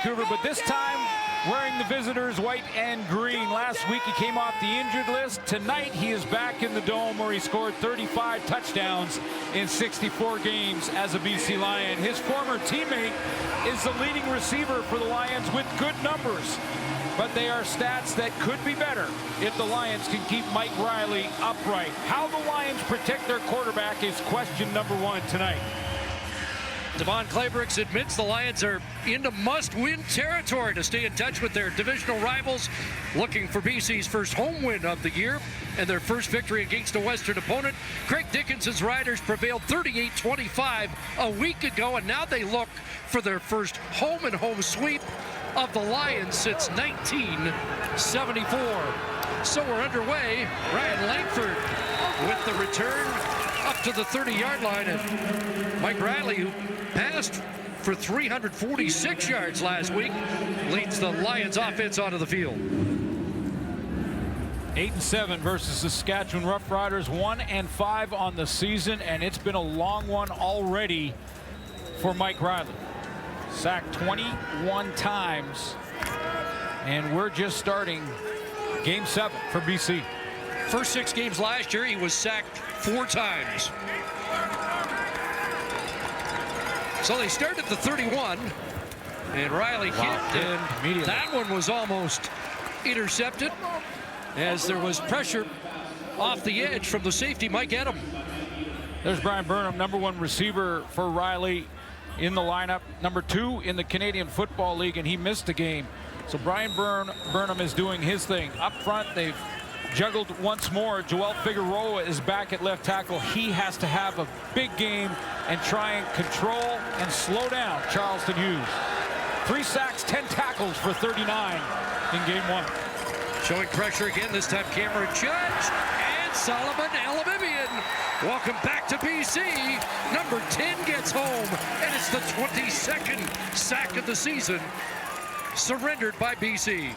Vancouver, but this time wearing the visitors' white and green. Last week he came off the injured list. Tonight he is back in the Dome, where he scored 35 touchdowns in 64 games as a BC Lion. His former teammate is the leading receiver for the Lions with good numbers, but they are stats that could be better if the Lions can keep Mike Riley upright. How the Lions protect their quarterback is question number one tonight. Devon Claybrooks admits the Lions are into must-win territory to stay in touch with their divisional rivals, looking for BC's first home win of the year and their first victory against a Western opponent. Craig Dickinson's Riders prevailed 38-25 a week ago, and now they look for their first home-and-home sweep of the Lions since 1974. So we're underway. Ryan Langford with the return up to the 30-yard line, and Mike Riley, who passed for 346 yards last week, leads the Lions offense onto the field. 8-7 versus Saskatchewan Roughriders, 1-5 on the season, and it's been a long one already for Mike Riley. Sacked 21 times, and we're just starting game 7 for BC. First 6 games last year, he was sacked 4 times. So they start at the 31, and Riley hit, and that one was almost intercepted as there was pressure off the edge from the safety, Mike Edom. There's Brian Burnham, #1 receiver for Riley in the lineup, #2 in the Canadian Football League, and he missed a game. So Brian Burnham is doing his thing. Up front, they've juggled once more. Joel Figueroa is back at left tackle. He has to have a big game and try and control and slow down Charleston Hughes. 3 sacks, 10 tackles for 39 in game 1. Showing pressure again, this time Cameron Judge and Solomon Elamimian. Welcome back to BC. Number 10 gets home, and it's the 22nd sack of the season surrendered by BC.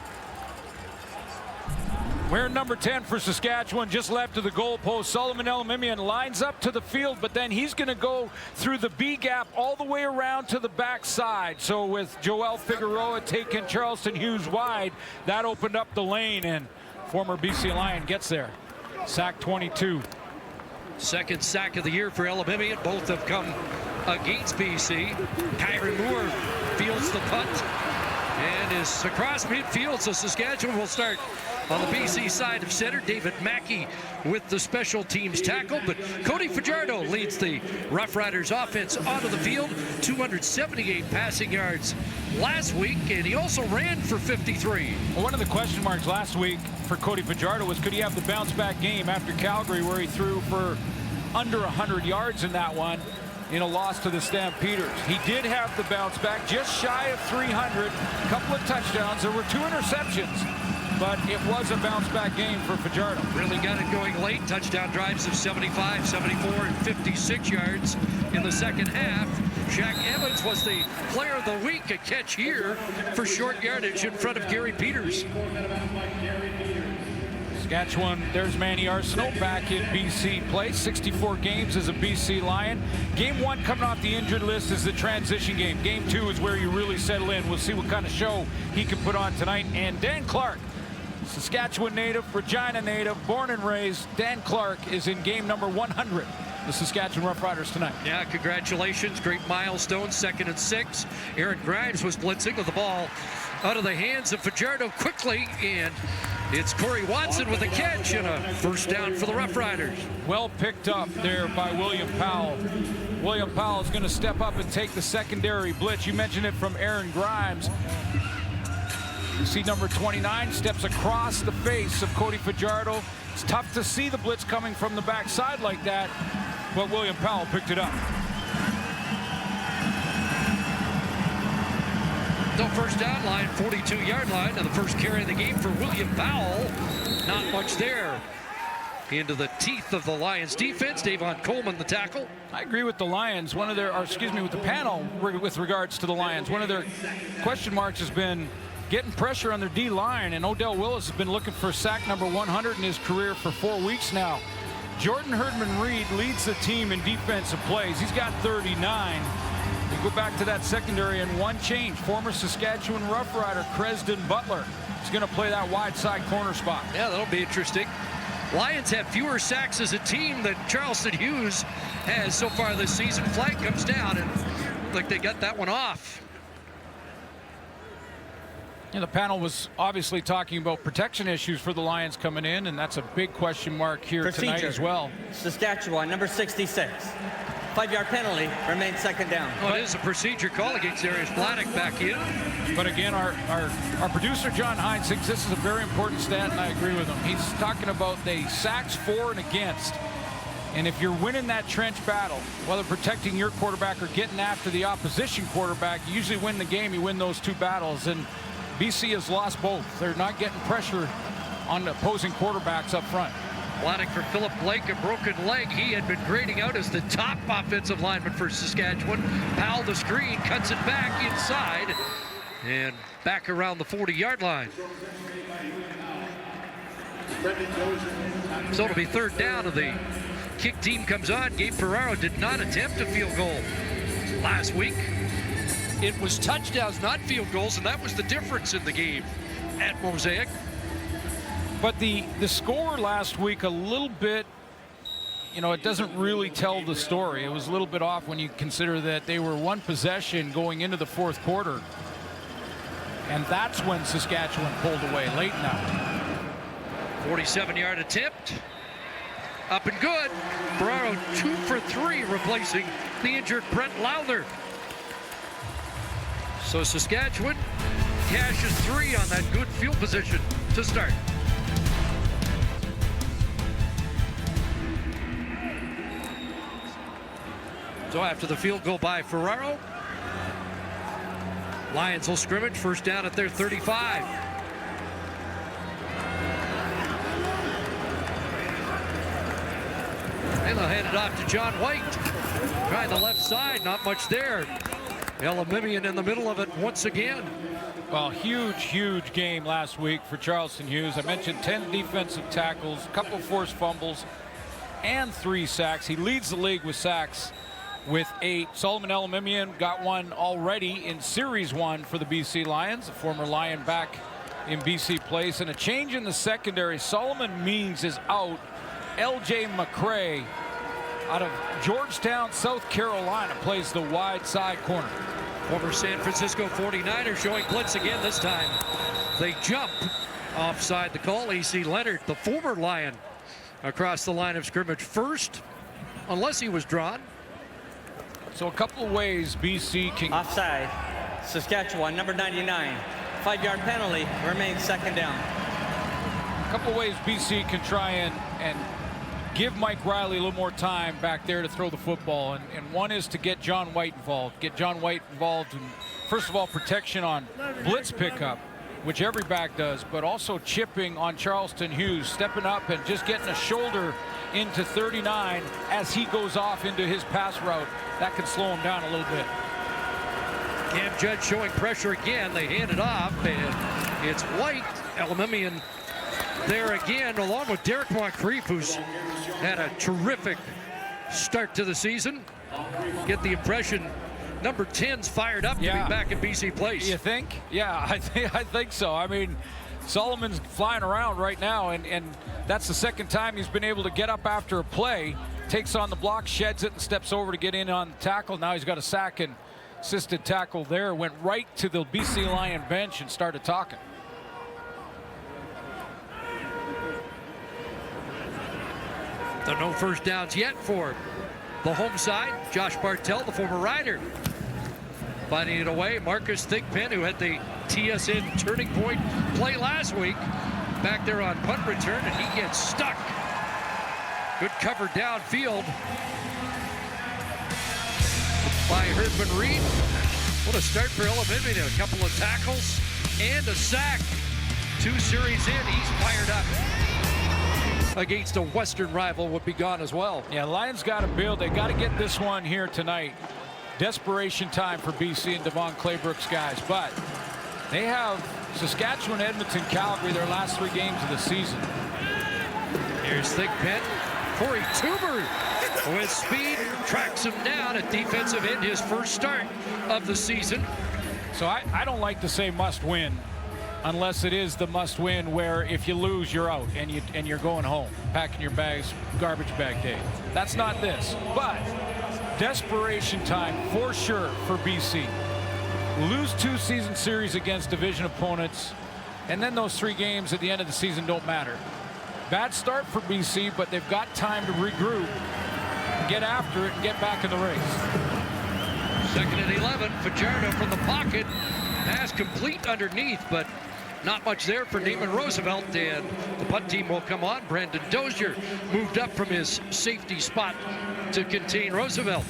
Wearing number 10 for Saskatchewan, just left of the goalpost. Solomon Elamimian lines up to the field, but then he's going to go through the B gap all the way around to the backside. So with Joel Figueroa taking Charleston Hughes wide, that opened up the lane, and former BC Lion gets there. Sack 22. Second sack of the year for Elamimian. Both have come against BC. Kyron Moore fields the punt and is across midfield, so Saskatchewan will start on the BC side of center. David Mackey with the special teams tackle, but Cody Fajardo leads the Roughriders offense onto the field. 278 passing yards last week, and he also ran for 53. Well, one of the question marks last week for Cody Fajardo was, could he have the bounce back game after Calgary, where he threw for under 100 yards in that one in a loss to the Stampeders. He did have the bounce back, just shy of 300, a couple of touchdowns. There were 2 interceptions, but it was a bounce back game for Fajardo. Really got it going late. Touchdown drives of 75, 74, and 56 yards in the second half. Shaq Evans was the player of the week, a catch here for short yardage in front of Gary Peters. Saskatchewan, there's Manny Arsenault back in BC play. 64 games as a BC Lion. Game 1 coming off the injured list is the transition game. Game 2 is where you really settle in. We'll see what kind of show he can put on tonight. And Dan Clark, Saskatchewan native, Regina native, born and raised. Dan Clark is in game number 100. The Saskatchewan Roughriders tonight. Yeah, congratulations. Great milestone. 2nd and 6. Aaron Grimes was blitzing with the ball out of the hands of Fajardo quickly, and it's Corey Watson with a catch and a first down for the Roughriders. Well picked up there by William Powell. William Powell is going to step up and take the secondary blitz. You mentioned it from Aaron Grimes. You see number 29 steps across the face of Cody Fajardo. It's tough to see the blitz coming from the backside like that, but William Powell picked it up. No first down line, 42-yard line, and the first carry of the game for William Powell. Not much there. Into the teeth of the Lions defense. Davon Coleman, the tackle. I agree with the Lions. With the panel with regards to the Lions. One of their question marks has been getting pressure on their D-line, and Odell Willis has been looking for sack number 100 in his career for 4 weeks now. Jordan Herdman-Reed leads the team in defensive plays. He's got 39. go back to that secondary and one change. Former Saskatchewan Roughrider Cresden Butler is going to play that wide side corner spot. Yeah, that'll be interesting. Lions have fewer sacks as a team than Charleston Hughes has so far this season. Flag comes down, and like they got that one off. And the panel was obviously talking about protection issues for the Lions coming in, and that's a big question mark here tonight as well. Saskatchewan, number 66. 5-yard penalty, remains second down. Well, it is a procedure call against Darius Bladdock back in. But again, our producer, John Hines, thinks this is a very important stat, and I agree with him. He's talking about the sacks for and against. And if you're winning that trench battle, whether protecting your quarterback or getting after the opposition quarterback, you usually win the game. You win those two battles. And BC has lost both. They're not getting pressure on the opposing quarterbacks up front. Bladdock for Philip Blake, a broken leg. He had been grading out as the top offensive lineman for Saskatchewan. Powell the screen, cuts it back inside, and back around the 40-yard line. So it'll be third down, and the kick team comes on. Gabe Ferraro did not attempt a field goal last week. It was touchdowns, not field goals, and that was the difference in the game at Mosaic. But the score last week a little bit, you know, it doesn't really tell the story. It was a little bit off when you consider that they were one possession going into the fourth quarter. And that's when Saskatchewan pulled away late now. 47-yard attempt. Up and good. Ferraro 2 for 3, replacing the injured Brent Lowther. So Saskatchewan cashes 3 on that good field position to start. So after the field goal by Ferraro, Lions will scrimmage, first down at their 35. And they'll hand it off to John White. Trying the left side, not much there. Elimimian in the middle of it once again. Well, huge game last week for Charleston Hughes. I mentioned 10 defensive tackles, a couple forced fumbles, and 3 sacks. He leads the league with sacks with 8. Solomon Elimimian got one already in Series 1 for the BC Lions, a former Lion back in BC place. And a change in the secondary. Solomon Means is out. LJ McCray out of Georgetown, South Carolina, plays the wide side corner. Former San Francisco 49ers showing blitz again this time. They jump offside the call. AC Leonard, the former Lion, across the line of scrimmage first, unless he was drawn. So a couple of ways BC can... Offside, Saskatchewan, number 99. 5-yard penalty, remains second down. A couple of ways BC can try and give Mike Riley a little more time back there to throw the football. And one is to get John White involved. Get John White involved in, first of all, protection on blitz pickup, which every back does, but also chipping on Charleston Hughes, stepping up and just getting a shoulder into 39 as he goes off into his pass route. That can slow him down a little bit. Cam Judge showing pressure again. They hand it off, and it's White. Elimimian there again, along with Derek Moncrief, who's had a terrific start to the season. Get the impression number 10's fired up to be back in BC place. You think? Yeah, I think so. I mean, Solomon's flying around right now, and that's the second time he's been able to get up after a play, takes on the block, sheds it, and steps over to get in on the tackle. Now he's got a sack and assisted tackle there. Went right to the BC Lion bench and started talking. So no first downs yet for the home side. Josh Bartell, the former Rider, finding it away. Marcus Thigpen, who had the TSN turning point play last week, back there on punt return, and he gets stuck. Good cover downfield by Herdman Reed. What a start for Elimimian. A couple of tackles and a sack. 2 series in, he's fired up. Against a Western rival would be gone as well. Yeah, Lions got to build. They got to get this one here tonight. Desperation time for BC and Devon Claybrook's guys, but they have Saskatchewan, Edmonton, Calgary, their last 3 games of the season. Here's Thigpen. Corey Tuber with speed tracks him down at defensive end, his first start of the season. So I don't like to say must win unless it is the must win where if you lose, you're out and you're going home, packing your bags, garbage bag day. That's not this, but desperation time for sure for BC. Lose 2 season series against division opponents, and then those 3 games at the end of the season don't matter. Bad start for BC, but they've got time to regroup, get after it, and get back in the race. 2nd and 11, Fajardo from the pocket. Pass complete underneath, but not much there for Neiman Roosevelt, and the punt team will come on. Brandon Dozier moved up from his safety spot to contain Roosevelt.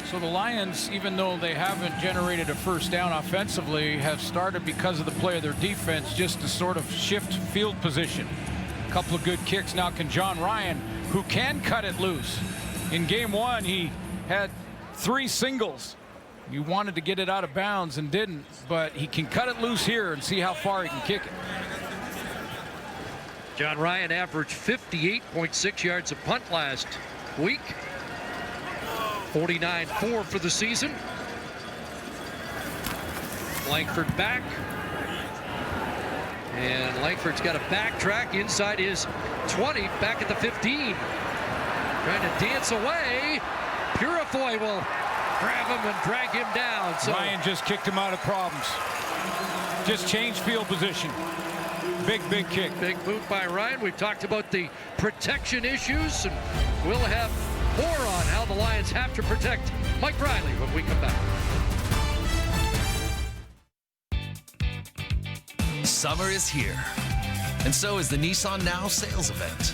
So the Lions, even though they haven't generated a first down offensively, have started because of the play of their defense just to sort of shift field position. A couple of good kicks. Now can John Ryan, who can cut it loose. In game 1, he had 3 singles. He wanted to get it out of bounds and didn't, but he can cut it loose here and see how far he can kick it. John Ryan averaged 58.6 yards a punt last week. 49-4 for the season. Langford back. And Langford's got a backtrack inside his 20, back at the 15. Trying to dance away. Purifoy will grab him and drag him down. So Ryan just kicked him out of problems. Just changed field position. Big kick. Big move by Ryan. We've talked about the protection issues, and we'll have more on how the Lions have to protect Mike Riley when we come back. Summer is here, and so is the Nissan Now sales event.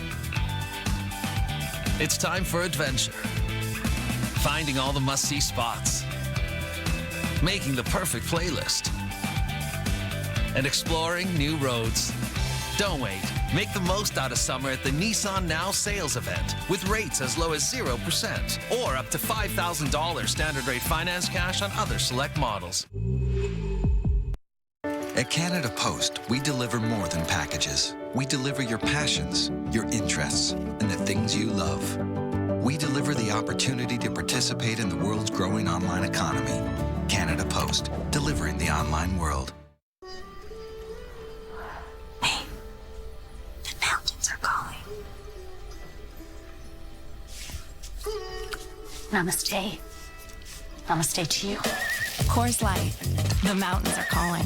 It's time for adventure. Finding all the must-see spots, making the perfect playlist, and exploring new roads. Don't wait. Make the most out of summer at the Nissan Now sales event with rates as low as 0% or up to $5,000 standard rate finance cash on other select models. At Canada Post, we deliver more than packages. We deliver your passions, your interests, and the things you love. We deliver the opportunity to participate in the world's growing online economy. Canada Post, delivering the online world. Hey, the mountains are calling. Namaste. Namaste to you. Coors Light, the mountains are calling.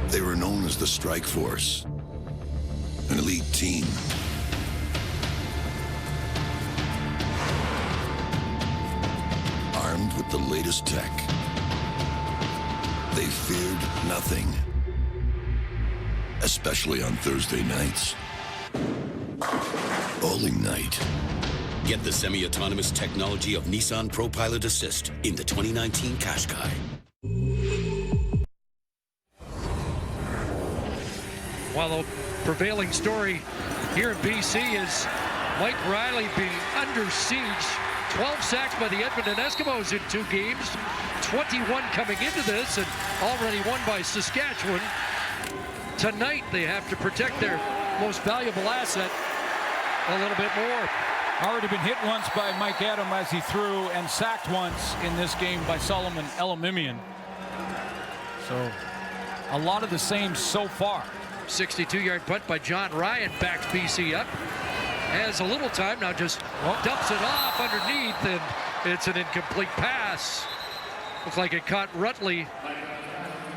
They were known as the Strike Force, an elite team. Armed with the latest tech, they feared nothing, especially on Thursday nights. Bowling night. Get the semi-autonomous technology of Nissan ProPilot Assist in the 2019 Qashqai. While the prevailing story here in BC is Mike Riley being under siege. 12 sacks by the Edmonton Eskimos in 2 games. 21 coming into this, and already won by Saskatchewan. Tonight they have to protect their most valuable asset a little bit more. Already been hit once by Mike Adam as he threw, and sacked once in this game by Solomon Elimimian. So a lot of the same so far. 62-yard punt by John Ryan backs BC up. Has a little time now, just dumps it off underneath, and it's an incomplete pass. Looks like it caught Rutley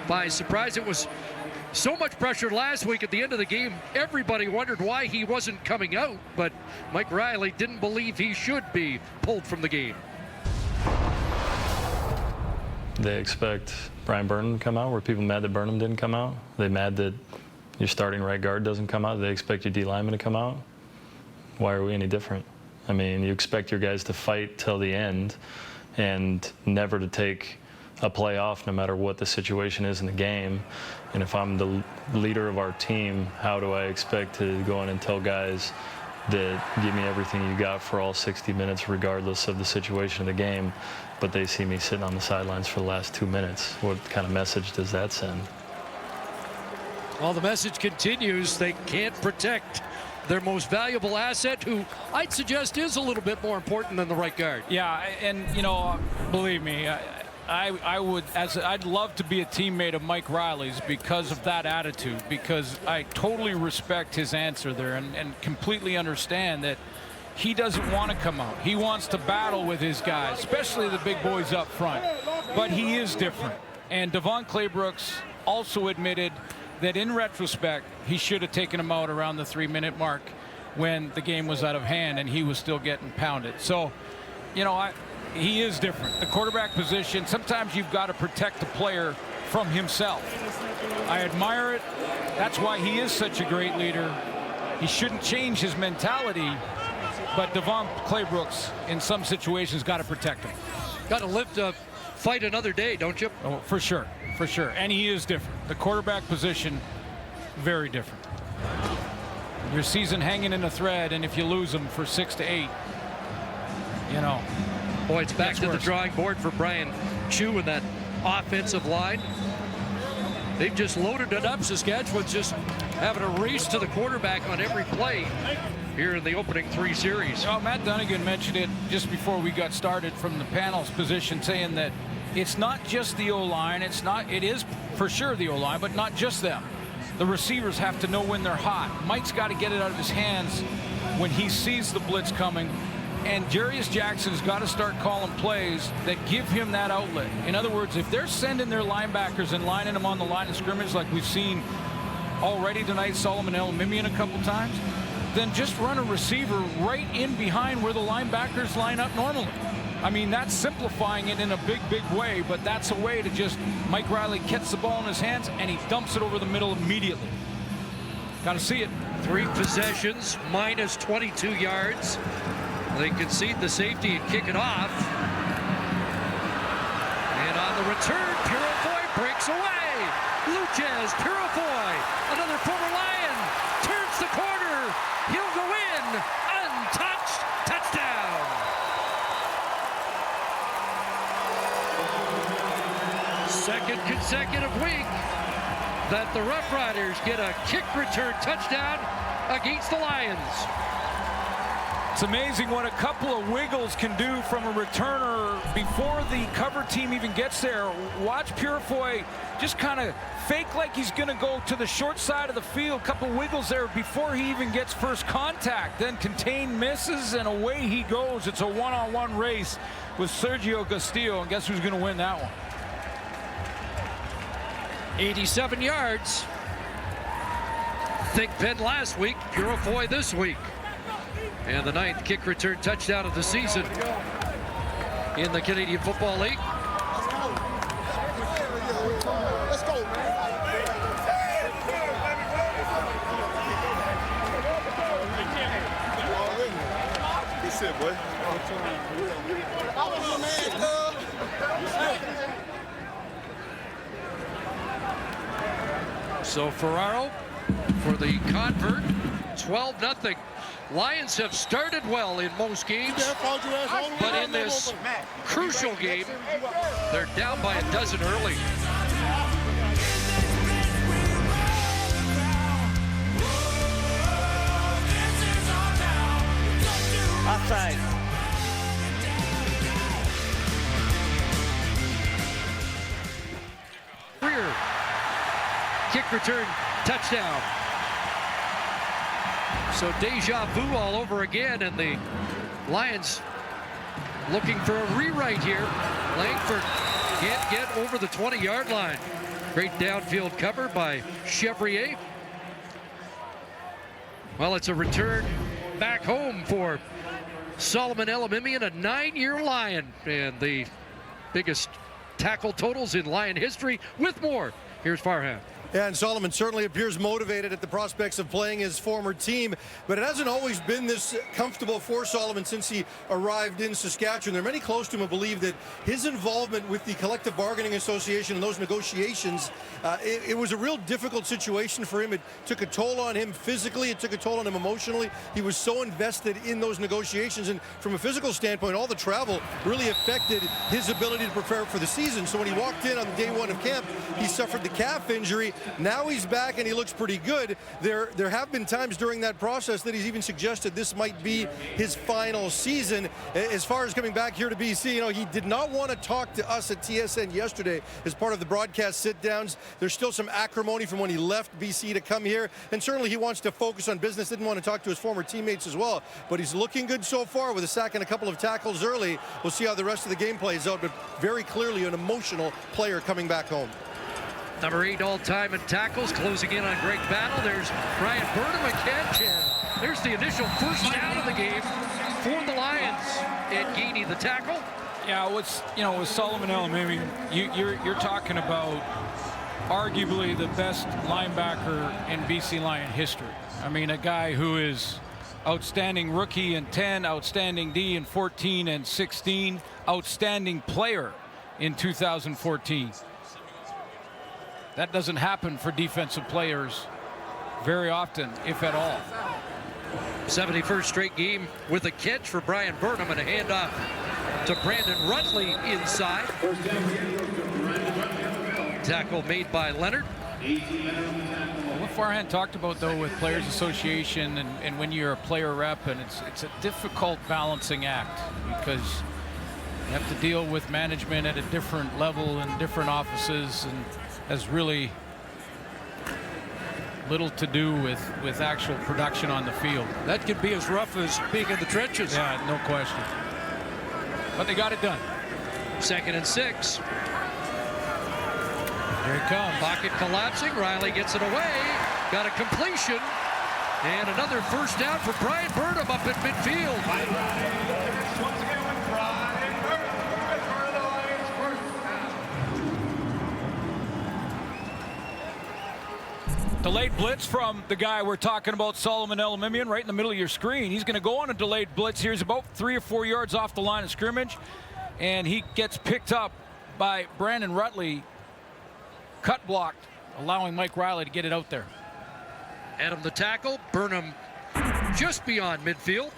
by surprise. It was so much pressure last week at the end of the game, everybody wondered why he wasn't coming out, but Mike Riley didn't believe he should be pulled from the game. They expect Brian Burnham to come out. Were people mad that Burnham didn't come out? They mad that your starting right guard doesn't come out? They expect your D lineman to come out? Why are we any different? I mean, you expect your guys to fight till the end and never to take a play off no matter what the situation is in the game. And if I'm the leader of our team, how do I expect to go in and tell guys that give me everything you got for all 60 minutes regardless of the situation of the game, but they see me sitting on the sidelines for the last 2 minutes? What kind of message does that send? Well, the message continues. They can't protect their most valuable asset, who I'd suggest is a little bit more important than the right guard. Yeah, and you know, believe me, I'd love to be a teammate of Mike Riley's because of that attitude, because I totally respect his answer there and completely understand that he doesn't want to come out. He wants to battle with his guys, especially the big boys up front. But he is different. And Devon Claybrooks also admitted that in retrospect, he should have taken him out around the 3-minute mark when the game was out of hand and he was still getting pounded. So, you know, he is different. The quarterback position, sometimes you've got to protect the player from himself. I admire it. That's why he is such a great leader. He shouldn't change his mentality, but Devon Claybrooks, in some situations, got to protect him. Got to live to fight another day, don't you? Oh, for sure, for sure. And he is different. The quarterback position, very different. Your season hanging in a thread, and if you lose them for 6 to 8, you know. Boy, it's back to the drawing board for Brian Chu and that offensive line. They've just loaded it up. Saskatchewan's just having a race to the quarterback on every play here in the opening 3 series. Oh, Matt Dunnigan mentioned it just before we got started from the panel's position, saying that it's not just the O-line. It is for sure the O-line, but not just them. The receivers have to know when they're hot. Mike's got to get it out of his hands when he sees the blitz coming. And Jarius Jackson's got to start calling plays that give him that outlet. In other words, if they're sending their linebackers and lining them on the line of scrimmage like we've seen already tonight, Solomon Elimimian a couple times, then just run a receiver right in behind where the linebackers line up normally. I mean, that's simplifying it in a big, big way, but that's a way to just, Mike Riley gets the ball in his hands and he dumps it over the middle immediately. Got to see it. 3 possessions, minus 22 yards. They concede the safety and kick it off. And on the return, Purifoy breaks away. Lucas Purifoy, another former Lion, turns the corner. He'll go in, untouched, touchdown. Second consecutive week that the Roughriders get a kick return touchdown against the Lions. It's amazing what a couple of wiggles can do from a returner before the cover team even gets there. Watch Purifoy just kind of fake like he's going to go to the short side of the field. Couple wiggles there before he even gets first contact. Then contain misses, and away he goes. It's a one-on-one race with Sergio Castillo, and guess who's going to win that one? 87 yards. Thick pen last week, Purifoy this week. And the 9th kick return touchdown of the season in the Canadian Football League. Let's go, man. That's it, boy. So Ferraro for the convert, 12-0. Lions have started well in most games, but in this crucial game, they're down by a dozen early. Offside. Rear kick return touchdown. So deja vu all over again, and the Lions looking for a rewrite here. Langford can't get over the 20-yard line. Great downfield cover by Chevrier. Well, it's a return back home for Solomon Elimimian, a 9-year Lion, and the biggest tackle totals in Lion history. With more, here's Farhan. Yeah, and Solomon certainly appears motivated at the prospects of playing his former team, but it hasn't always been this comfortable for Solomon since he arrived in Saskatchewan. There are many close to him who believe that his involvement with the Collective Bargaining Association and those negotiations, it was a real difficult situation for him. It took a toll on him physically. It took a toll on him emotionally. He was so invested in those negotiations, and from a physical standpoint, all the travel really affected his ability to prepare for the season. So when he walked in on day 1 of camp, he suffered the calf injury. Now he's back and he looks pretty good. There have been times during that process that he's even suggested this might be his final season. As far as coming back here to BC, you know, he did not want to talk to us at TSN yesterday as part of the broadcast sit-downs. There's still some acrimony from when he left BC to come here, and certainly he wants to focus on business. Didn't want to talk to his former teammates as well, but he's looking good so far with a sack and a couple of tackles early. We'll see how the rest of the game plays out, but very clearly an emotional player coming back home. Number 8 all-time in tackles, closing in on Greg Battle. There's Brian Burnham, a catch, and there's the initial first down of the game for the Lions. Ed Geaney, the tackle. Yeah, with Solomon Elimimian, you're talking about arguably the best linebacker in BC Lion history. I mean, a guy who is outstanding rookie in 10, outstanding D in 14 and 16, outstanding player in 2014. That doesn't happen for defensive players very often, if at all. 71st straight game with a catch for Brian Burnham and a handoff to Brandon Rutley inside. Tackle made by Leonard. What Farhan talked about, though, with Players Association and when you're a player rep, and it's a difficult balancing act because you have to deal with management at a different level in different offices, and has really little to do with actual production on the field. That could be as rough as being in the trenches. Yeah, no question. But they got it done. 2nd and 6. Here it comes. Pocket collapsing. Riley gets it away. Got a completion. And another first down for Brian Burnham up at midfield. Delayed blitz from the guy we're talking about, Solomon Elimimian, right in the middle of your screen. He's going to go on a delayed blitz here. He's about 3 or 4 yards off the line of scrimmage, and he gets picked up by Brandon Rutley, cut blocked, allowing Mike Riley to get it out there. Adam the tackle, Burnham just beyond midfield.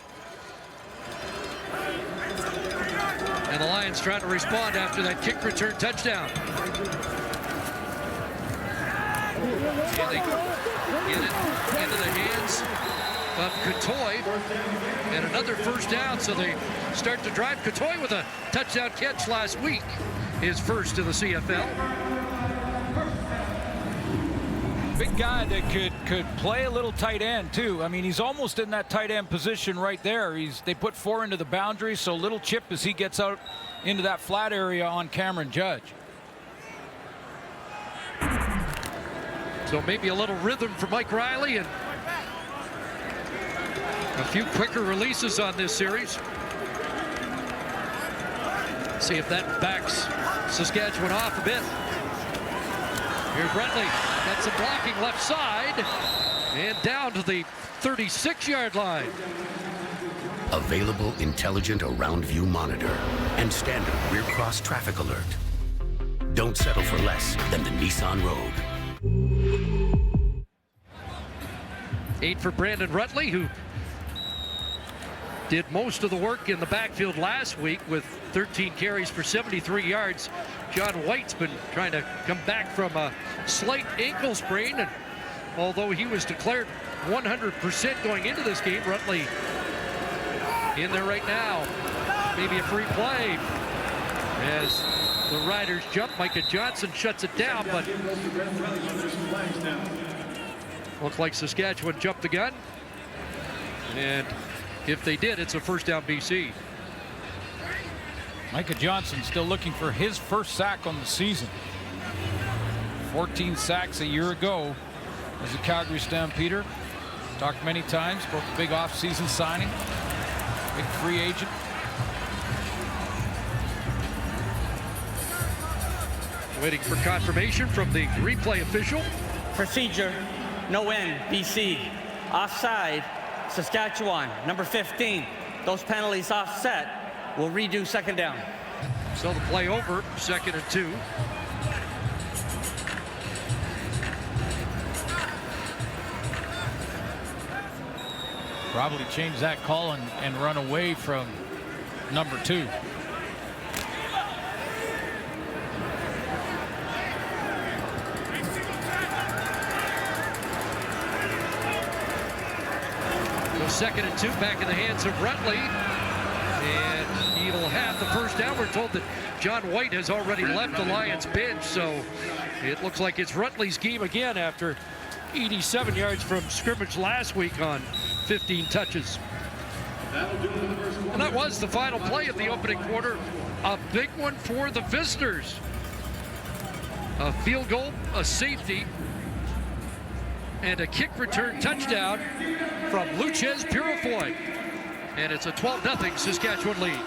And the Lions trying to respond after that kick return touchdown. And they get it into the hands of Cotoy, and another first down, so they start to drive. Cotoy with a touchdown catch last week, his first in the CFL. Big guy that could play a little tight end too. I mean, he's almost in that tight end position right there. They put 4 into the boundary, so little chip as he gets out into that flat area on Cameron Judge. So maybe a little rhythm for Mike Riley and a few quicker releases on this series. See if that backs Saskatchewan off a bit. Here's Rutley, got some blocking left side, and down to the 36-yard line. Available intelligent around view monitor and standard rear cross traffic alert. Don't settle for less than the Nissan Rogue. 8 for Brandon Rutley, who did most of the work in the backfield last week with 13 carries for 73 yards. John White's been trying to come back from a slight ankle sprain, and although he was declared 100% going into this game, Rutley in there right now. Maybe a free play as the Riders jump. Micah Johnson shuts it down, but looks like Saskatchewan jumped the gun, and if they did, it's a first down BC. Micah Johnson still looking for his first sack on the season. 14 sacks a year ago as a Calgary Stampeder. Talked many times about the big off-season signing, big free agent. Waiting for confirmation from the replay official. Procedure, no end, BC. Offside, Saskatchewan, number 15. Those penalties offset. We'll redo second down. So the play over, 2nd and 2. Probably change that call and run away from number 2. 2nd and 2 back in the hands of Rutley. And he'll have the first down. We're told that John White has already left the Lions bench, so it looks like it's Rutley's game again after 87 yards from scrimmage last week on 15 touches. And that was the final play of the opening quarter. A big one for the visitors. A field goal, a safety, and a kick return touchdown from Luchez Purifoy. And it's a 12-0 Saskatchewan lead.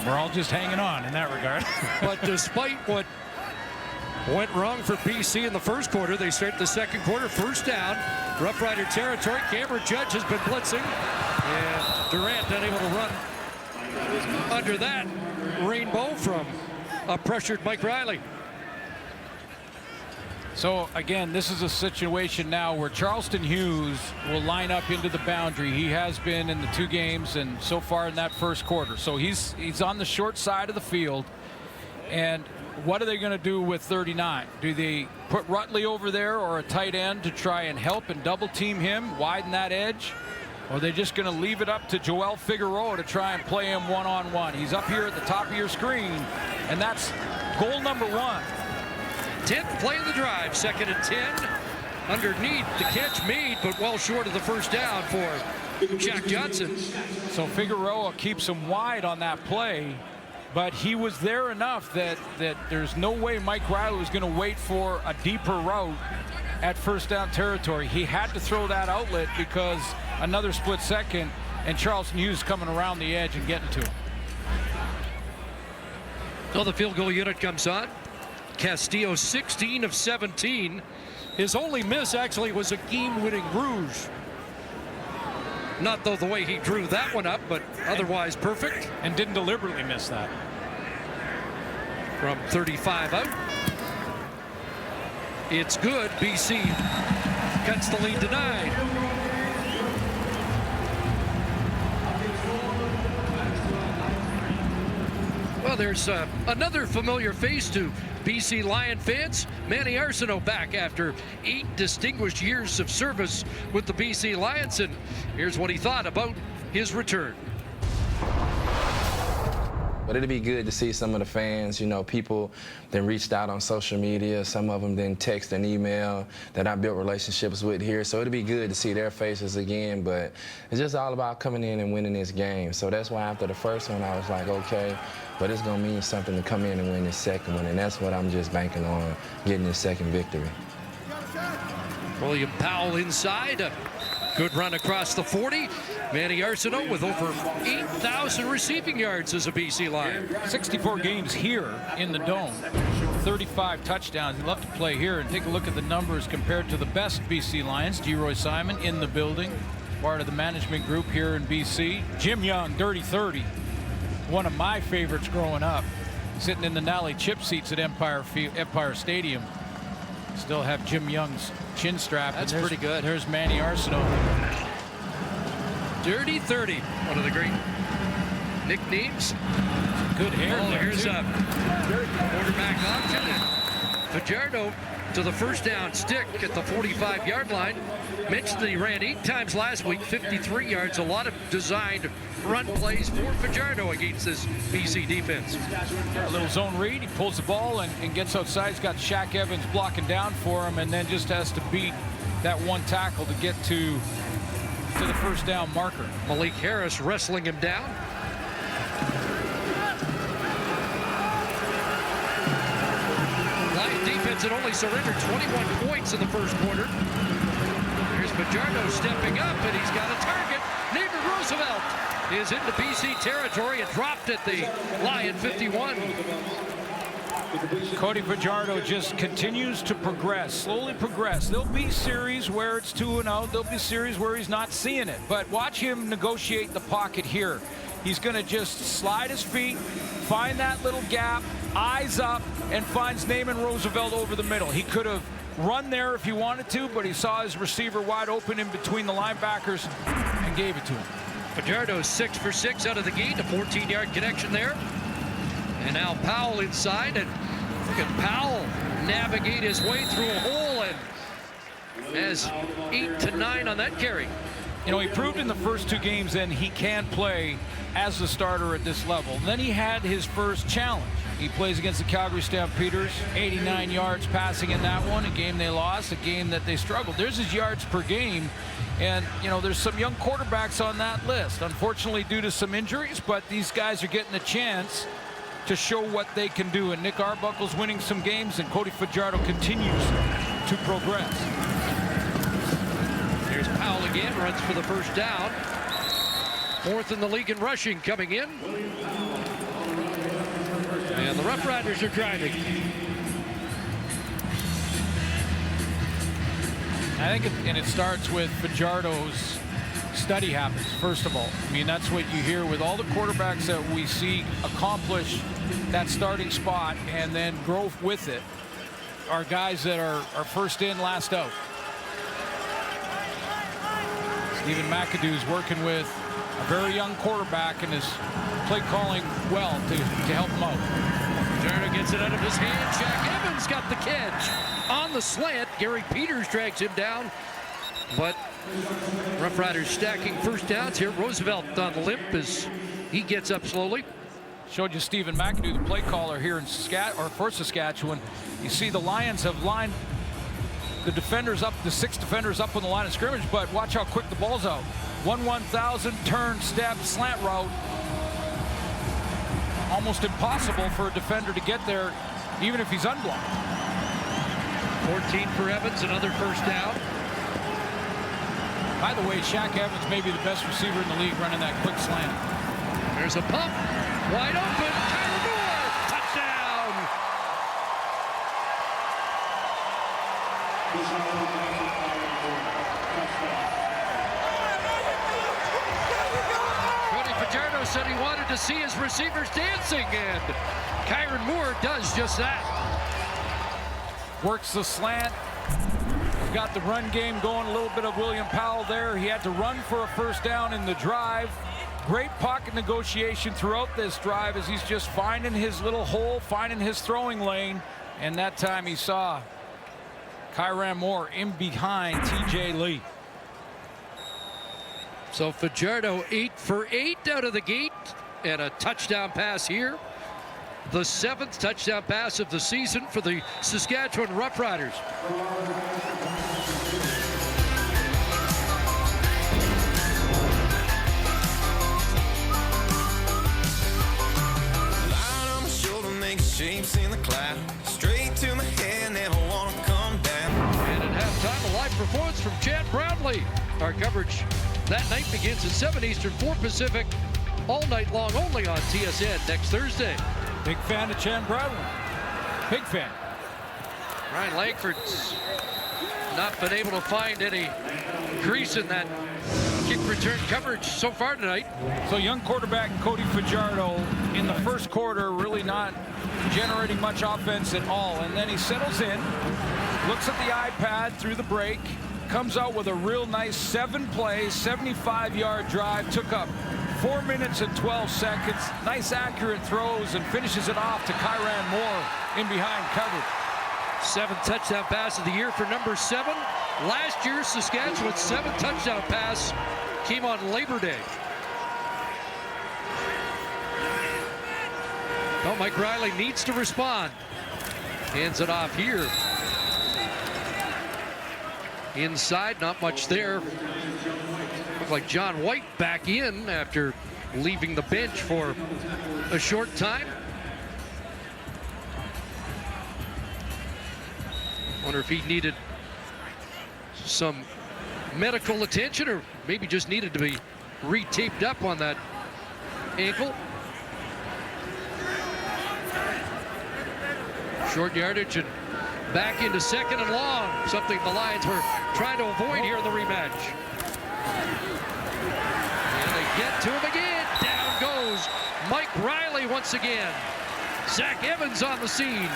We're all just hanging on in that regard. But despite what went wrong for BC in the first quarter, they start the second quarter, first down, Rough Rider territory. Cameron Judge has been blitzing, and Durant unable to run under that rainbow from a pressured Mike Riley. So again, this is a situation now where Charleston Hughes will line up into the boundary. He has been in the 2 games and so far in that first quarter. So he's on the short side of the field. And what are they going to do with 39? Do they put Rutley over there or a tight end to try and help and double team him, widen that edge? Or are they just going to leave it up to Joel Figueroa to try and play him one-on-one? He's up here at the top of your screen, and that's goal number 1. 10th play of the drive, 2nd and 10. Underneath, the catch made, but well short of the first down for Jack Johnson. So Figueroa keeps him wide on that play, but he was there enough that there's no way Mike Riley was going to wait for a deeper route at first down territory. He had to throw that outlet because another split second, and Charleston Hughes coming around the edge and getting to him. So the field goal unit comes on. Castillo 16 of 17. His only miss actually was a game-winning rouge. Not though the way he drew that one up, but otherwise perfect. And didn't deliberately miss that. From 35 out. It's good. BC cuts the lead to 9. Well, there's another familiar face to BC Lion fans. Manny Arsenault back after 8 distinguished years of service with the BC Lions, and here's what he thought about his return. But it'd be good to see some of the fans, you know, people that reached out on social media, some of them then text and email that I built relationships with here. So it'd be good to see their faces again, but it's just all about coming in and winning this game. So that's why after the first one, I was like, okay, but it's gonna mean something to come in and win this second one, and that's what I'm just banking on, getting this second victory. William Powell inside, a good run across the 40. Manny Arsenault with over 8,000 receiving yards as a BC Lion. 64 games here in the Dome, 35 touchdowns. He'd love to play here and take a look at the numbers compared to the best BC Lions. Geroy Simon in the building, part of the management group here in BC. Jim Young, dirty 30. One of my favorites growing up, sitting in the Nally chip seats at Empire Stadium. Still have Jim Young's chin strap. That's pretty good. There's Manny Arsenault. Dirty 30, one of the great nicknames. Good hair. Oh, here's a quarterback option. And Fajardo to the first down stick at the 45-yard line. Mentioned that he ran 8 times last week, 53 yards. A lot of designed run plays for Fajardo against this BC defense. A little zone read. He pulls the ball and gets outside. He's got Shaq Evans blocking down for him, and then just has to beat that one tackle to get to the first down marker. Malik Harris wrestling him down. Lion defense had only surrendered 21 points in the first quarter. Here's Fajardo stepping up, and he's got a target. Neighbor Roosevelt is into BC territory and dropped at the Lion 51. Cody Fajardo just continues to progress, slowly progress. There'll be series where it's 2-0. There'll be series where he's not seeing it. But watch him negotiate the pocket here. he's going to just slide his feet, find that little gap, eyes up, and finds Naaman Roosevelt over the middle. He could have run there if he wanted to, but he saw his receiver wide open in between the linebackers and gave it to him. Fajardo 6 for 6 out of the gate, a 14-yard connection there. And now Powell inside, and look at Powell navigate his way through a hole and has 8 to 9 on that carry. You know, he proved in the first 2 games then he can play as the starter at this level. Then he had his first challenge. He plays against the Calgary Stampeders, 89 yards passing in that one, a game they lost, a game that they struggled. There's his yards per game, and, you know, there's some young quarterbacks on that list, unfortunately due to some injuries, but these guys are getting a chance to show what they can do, and Nick Arbuckle's winning some games, and Cody Fajardo continues to progress. Here's Powell again, runs for the first down. 4th in the league in rushing coming in. And the Roughriders are driving. I think it starts with Fajardo's study habits, first of all. I mean, that's what you hear with all the quarterbacks that we see accomplish that starting spot and then grow with it are guys that are first in, last out. Stephen McAdoo's working with a very young quarterback and is play calling well to help him out. Fajardo gets it out of his hand. Jack Evans got the catch on the slant. Gary Peters drags him down, but Roughriders stacking first downs here. Roosevelt on the limp as he gets up slowly. Showed you Stephen McAdoo, the play caller here in Saskatchewan. You see the Lions have lined the defenders up, the 6 defenders up on the line of scrimmage, but watch how quick the ball's out. 1-1,000 turn, step, slant route. Almost impossible for a defender to get there, even if he's unblocked. 14 for Evans, another first down. By the way, Shaq Evans may be the best receiver in the league running that quick slant. There's a pump, wide open, Kyler Moore, touchdown! Cody Fajardo said he wanted to see his receivers dancing, and Kyron Moore does just that. Works the slant. Got the run game going, a little bit of William Powell there. He had to run for a first down in the drive. Great pocket negotiation throughout this drive as he's just finding his little hole, finding his throwing lane. And that time he saw Kyron Moore in behind TJ Lee. So Fajardo 8 for 8 out of the gate and a touchdown pass here. The 7th touchdown pass of the season for the Saskatchewan Roughriders. Line on my shoulder makes shapes in the cloud. Straight to my head, never wanna come down. And at halftime, a live performance from Chad Brownlee. Our coverage that night begins at 7 Eastern, 4 Pacific, all night long, only on TSN next Thursday. Big fan of Chan Brownlee. Big fan. Ryan Langford's not been able to find any grease in that kick return coverage so far tonight. So young quarterback Cody Fajardo in the first quarter really not generating much offense at all. And then he settles in, looks at the iPad through the break, comes out with a real nice 7-play, 75-yard drive, took up 4 minutes and 12 seconds. Nice accurate throws and finishes it off to Kyron Moore in behind coverage. 7th touchdown pass of the year for number 7. Last year, Saskatchewan's 7th touchdown pass came on Labor Day. Oh, Mike Riley needs to respond. Hands it off here. Inside, not much there. Looked like John White back in after leaving the bench for a short time. Wonder if he needed some medical attention or maybe just needed to be re-taped up on that ankle. Short yardage and back into 2nd and long, something the Lions were trying to avoid here in the rematch. And they get to him again. Down goes once again. Zach Evans on the scene.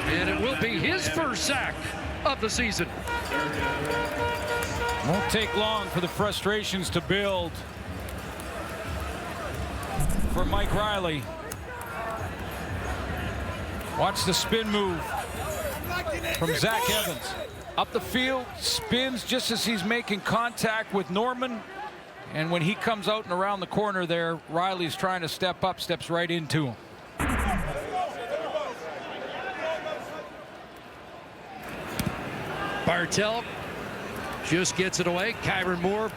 And it will be his first sack of the season. Won't take long for the frustrations to build for Mike Riley. Watch the spin move from Zach Evans. Up the field, spins just as he's making contact with Norman. And when he comes out and around the corner there, Riley's trying to step up, steps right into him. Bartel just gets it away. Kyron Moore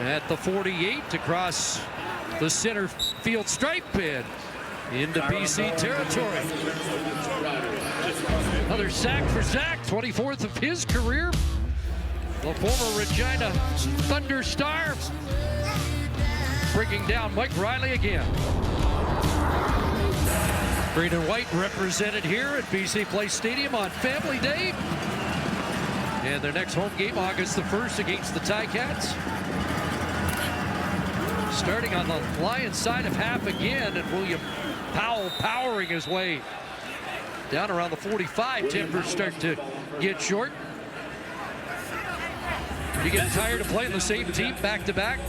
at the 48 across the center field stripe and into BC territory. Another sack for Zach, 24th of his career. The former Regina Thunder star bringing down Mike Riley again. Green and white represented here at BC Place Stadium on Family Day. And their next home game, August the 1st, against the Ticats. Starting on the Lions side of half again, and William Powell powering his way down around the 45. Tempers start to get short. You get tired of playing the same team back-to-back?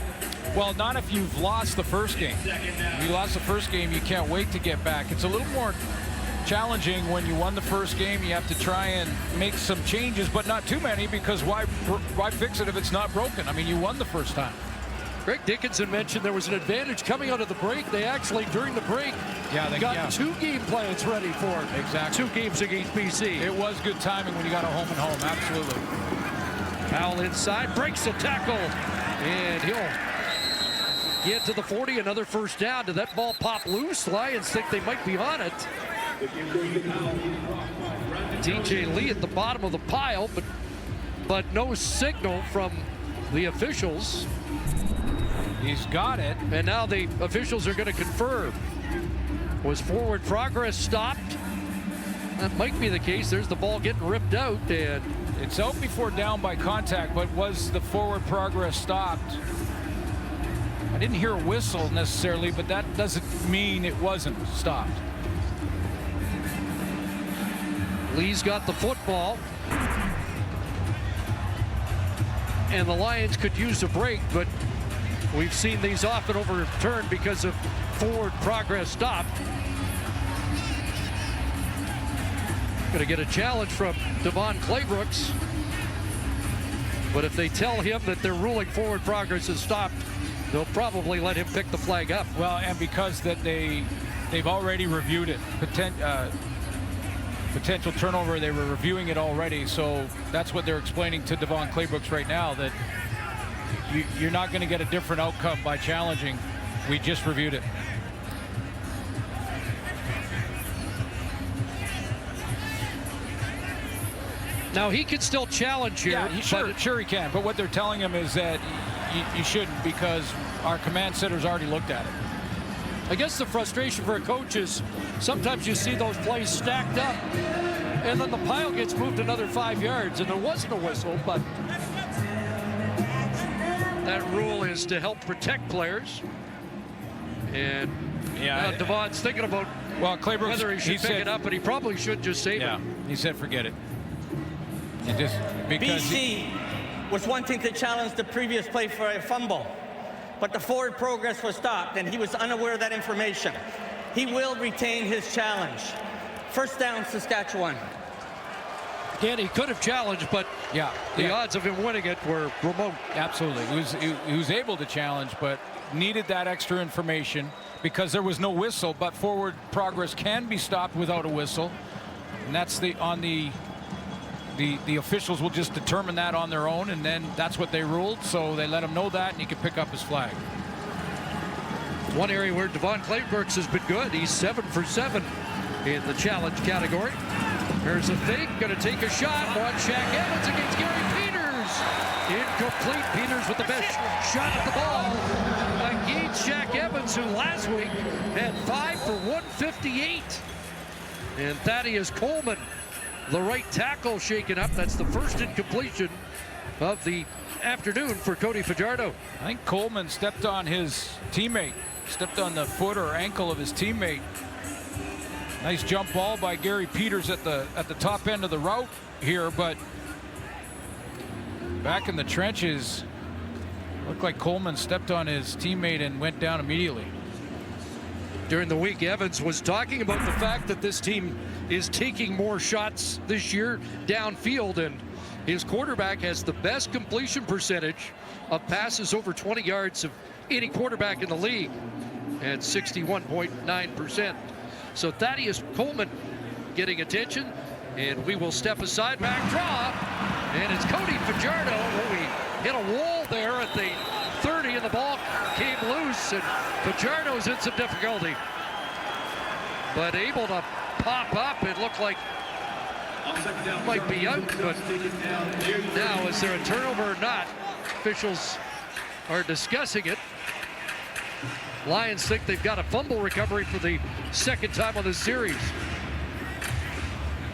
Well, not if you've lost the first game. If you lost the first game, you can't wait to get back. It's a little more challenging when you won the first game. You have to try and make some changes, but not too many, because why fix it if it's not broken? I mean, you won the first time. Greg Dickinson mentioned there was an advantage coming out of the break. They actually, during the break, got 2 game plans ready for it. Exactly. 2 games against BC. It was good timing when you got a home and home, absolutely. Powell inside, breaks the tackle, and he'll get to the 40. Another first down. Did that ball pop loose? Lions think they might be on it. TJ Lee at the bottom of the pile, but no signal from the officials. He's got it. And now the officials are going to confirm. Was forward progress stopped? That might be the case. There's the ball getting ripped out, and it's out before down by contact, but was the forward progress stopped? I didn't hear a whistle necessarily, but that doesn't mean it wasn't stopped. Lee's got the football. And the Lions could use a break, but we've seen these often overturned because of forward progress stopped. Going to get a challenge from Devon Claybrooks. But if they tell him that they're ruling forward progress is stopped, they'll probably let him pick the flag up. Well, and because that they've already reviewed it. Potential turnover, they were reviewing it already, so that's what they're explaining to Devon Claybrooks right now, that you're not going to get a different outcome by challenging. We just reviewed it. Now he could still challenge here. Yeah, sure he can. But what they're telling him is that you shouldn't, because our command center's already looked at it. I guess the frustration for a coach is sometimes you see those plays stacked up, and then the pile gets moved another 5 yards, and there wasn't a whistle, but that rule is to help protect players. And now Devon's thinking about whether he should pick it up, but he probably should just save it. He said forget it. BC was wanting to challenge the previous play for a fumble, but the forward progress was stopped, and he was unaware of that information. He will retain his challenge. First down, Saskatchewan. Again, he could have challenged, but the odds of him winning it were remote. Absolutely. He was able to challenge, but needed that extra information because there was no whistle, but forward progress can be stopped without a whistle. And that's the officials will just determine that on their own, and then that's what they ruled, so they let him know that, and he can pick up his flag. One area where Devon Claybrooks has been good. He's 7 for 7 in the challenge category. There's a fake, going to take a shot. One Shaq Evans against Gary Peters. Incomplete. Peters with the best shot at the ball against Shaq Evans, who last week had 5 for 158. And Thaddeus Coleman, the right tackle, shaken up. That's the first incompletion of the afternoon for Cody Fajardo. I think Coleman stepped on his teammate stepped on the foot or ankle of his teammate. Nice jump ball by Gary Peters at the top end of the route here, but back in the trenches, looked like Coleman stepped on his teammate and went down immediately. During the week, Evans was talking about the fact that this team is taking more shots this year downfield, and his quarterback has the best completion percentage of passes over 20 yards of any quarterback in the league at 61.9%. So Thaddeus Coleman getting attention, and we will step aside, back draw, and it's Cody Fajardo. Well, we hit a wall there at the 30, and the ball came loose, and Fajardo's in some difficulty, but able to pop up. It looked like it might be out, but now is there a turnover or not? Officials are discussing it. Lions think they've got a fumble recovery for the second time on this series.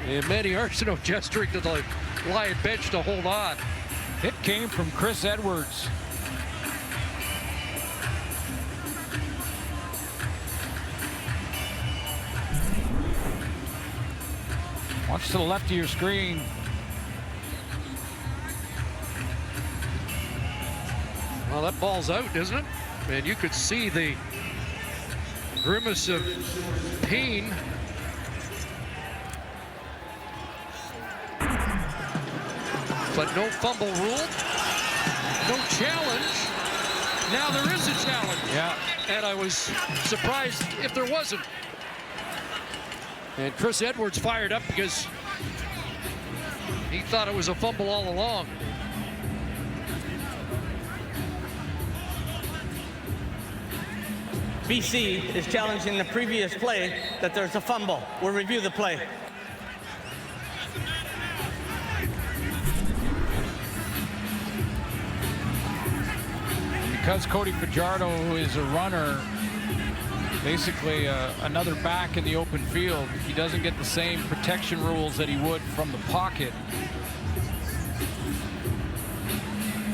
And Manny Arsenault gesturing to the Lion bench to hold on. Hit came from Chris Edwards. Watch to the left of your screen. Well, that ball's out, isn't it? And you could see the grimace of pain. But no fumble ruled, no challenge. Now there is a challenge. Yeah. And I was surprised if there wasn't. And Chris Edwards fired up because he thought it was a fumble all along. BC is challenging the previous play that there's a fumble. We'll review the play. Because Cody Fajardo is a runner, basically another back in the open field, he doesn't get the same protection rules that he would from the pocket.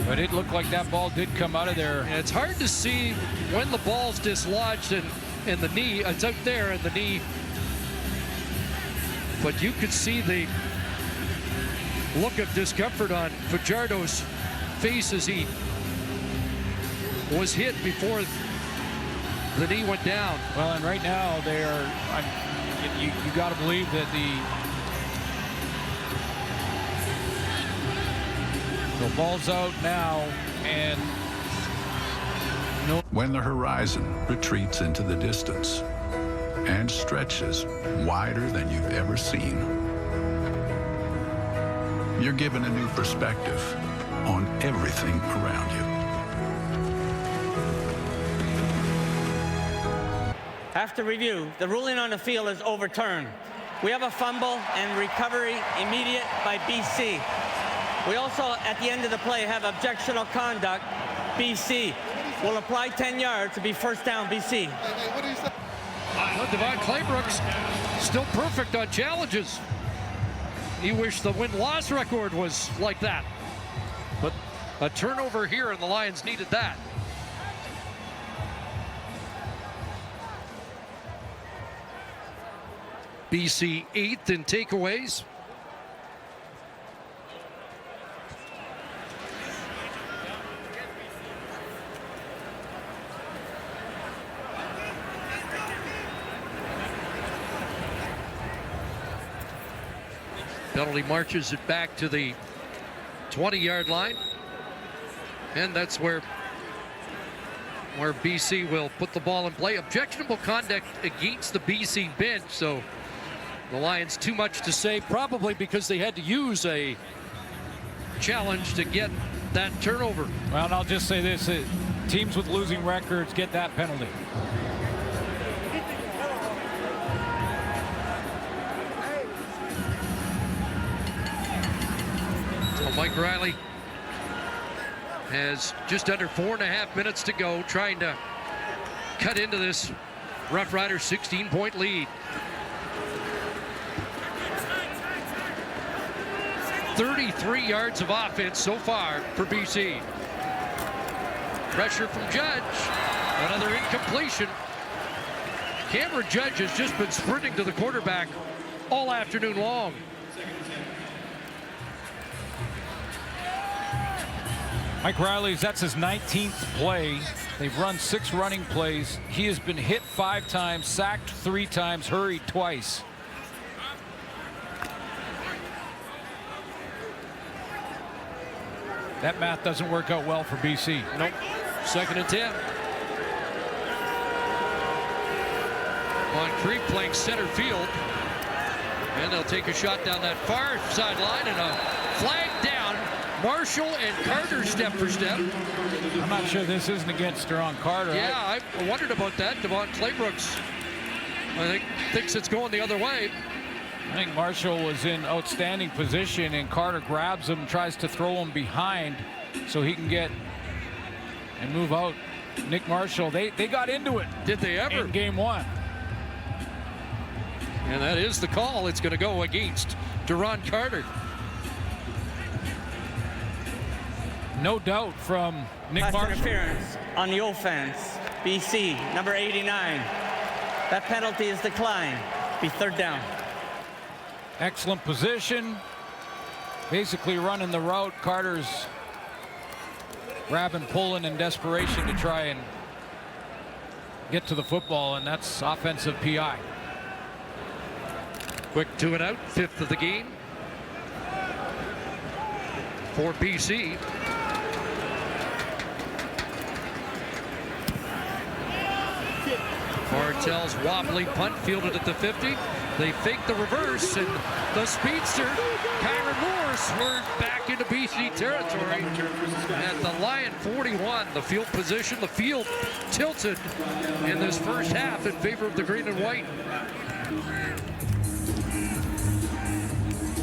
But it looked like that ball did come out of there. And it's hard to see when the ball's dislodged and the knee, it's out there and the knee. But you could see the look of discomfort on Fajardo's face as he was hit before the knee went down. Well, and right now they are, you got to believe that the ball's out now, and no. When the horizon retreats into the distance and stretches wider than you've ever seen, you're given a new perspective on everything around you. After review, the ruling on the field is overturned. We have a fumble and recovery immediate by BC. We also, at the end of the play, have objectionable conduct. BC will apply 10 yards to be first down, BC. Well, Devon Claybrooks still perfect on challenges. He wished the win-loss record was like that. But a turnover here, and the Lions needed that. BC 8th in takeaways. Penalty marches it back to the 20-yard line. And that's where BC will put the ball in play. Objectionable conduct against the BC bench, so the Lions too much to say, probably because they had to use a challenge to get that turnover. Well, and I'll just say this, teams with losing records get that penalty. Well, Mike Riley has just under 4.5 minutes to go, trying to cut into this Roughriders 16-point lead. 33 yards of offense so far for BC. Pressure from Judge. Another incompletion. Cameron Judge has just been sprinting to the quarterback all afternoon long. Mike Riley's, that's his 19th play. They've run 6 running plays. He has been hit 5 times, sacked 3 times, hurried twice. That math doesn't work out well for BC. Nope. 2nd and 10. Moncrief playing center field. And they'll take a shot down that far sideline and a flag down. Marshall and Carter step for step. I'm not sure this isn't against Deron Carter. Yeah, I wondered about that. Devon Claybrooks, I think, thinks it's going the other way. I think Marshall was in outstanding position, and Carter grabs him, tries to throw him behind so he can get and move out. Nick Marshall, they got into it. Did they ever? In game 1. And that is the call. It's going to go against Deron Carter. No doubt from Nick Pass Marshall. interference on the offense. BC, number 89. That penalty is declined. Be 3rd down. Excellent position. Basically running the route. Carter's grabbing, pulling in desperation to try and get to the football, and that's offensive PI. Quick 2 and out, 5th of the game for BC. Martell's wobbly punt fielded at the 50. They fake the reverse, and the speedster, Kyron Moore, swerved back into BC territory at the Lion 41. The field position, the field tilted in this first half in favor of the green and white.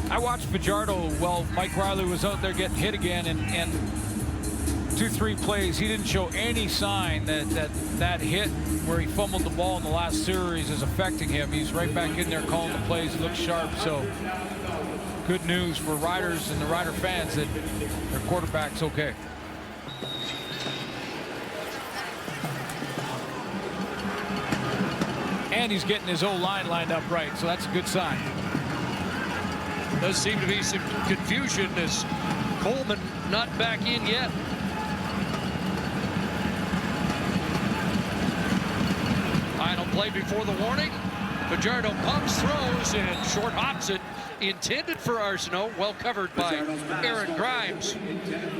I watched Fajardo while Mike Riley was out there getting hit again, and 2-3 plays, he didn't show any sign that hit where he fumbled the ball in the last series is affecting him. He's right back in there calling the plays. He looks sharp. So good news for Riders and the Rider fans that their quarterback's okay. And he's getting his O-line lined up right, so that's a good sign. Does seem to be some confusion as Coleman not back in yet. Final play before the warning. Fajardo pumps, throws, and short hops it. Intended for Arsenault, well covered by Aaron Grimes.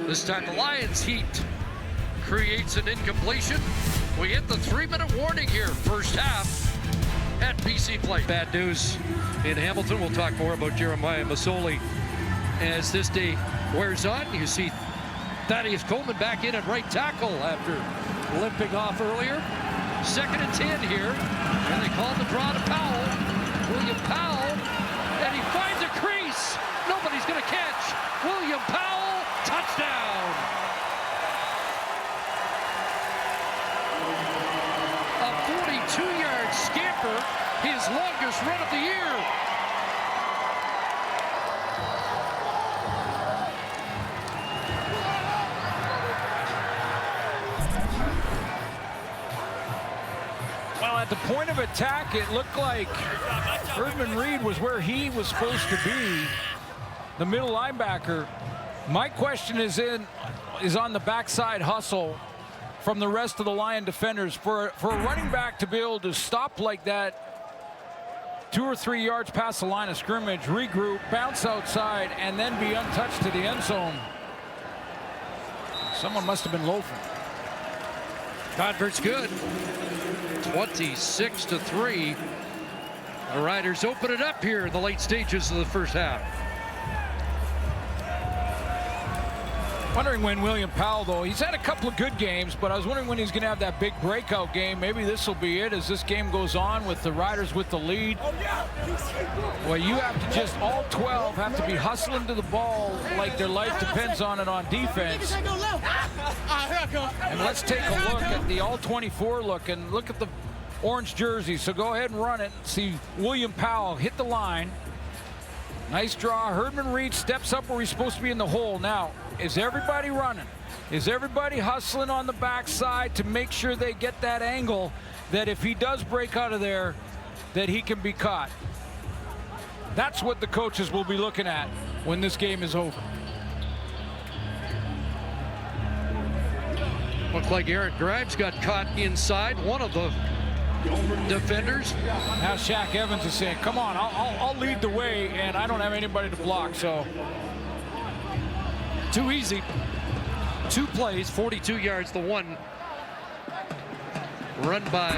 This time the Lions heat creates an incompletion. We hit the 3-minute warning here, first half at BC Play. Bad news in Hamilton. We'll talk more about Jeremiah Masoli as this day wears on. You see Thaddeus Coleman back in at right tackle after limping off earlier. 2nd and 10 here, and they call the draw to Powell. William Powell, and he finds a crease. Nobody's going to catch. William Powell, touchdown. A 42-yard scamper, his longest run of the year. Well, at the point of attack, it looked like Erdman Reed was where he was supposed to be, the middle linebacker. My question is on the backside hustle from the rest of the Lion defenders. For a running back to be able to stop like that 2 or 3 yards past the line of scrimmage, regroup, bounce outside, and then be untouched to the end zone. Someone must have been loafing. Convert's good. 26-3. The Riders open it up here in the late stages of the first half. Wondering when William Powell, though, he's had a couple of good games, but I was wondering when he's going to have that big breakout game. Maybe this will be it as this game goes on with the Riders with the lead. Well, you have to just, all 12 have to be hustling to the ball like their life depends on it on defense. And let's take a look at the all 24 look and look at the orange jersey. So go ahead and run it. See William Powell hit the line. Nice draw. Erdman Reed steps up where he's supposed to be in the hole. Now, is everybody running? Is everybody hustling on the backside to make sure they get that angle that if he does break out of there, that he can be caught? That's what the coaches will be looking at when this game is over. Looked like Aaron Grimes got caught inside one of the defenders. Now Shaq Evans is saying, come on, I'll lead the way, and I don't have anybody to block, so. Too easy. 2 plays, 42 yards, the one run by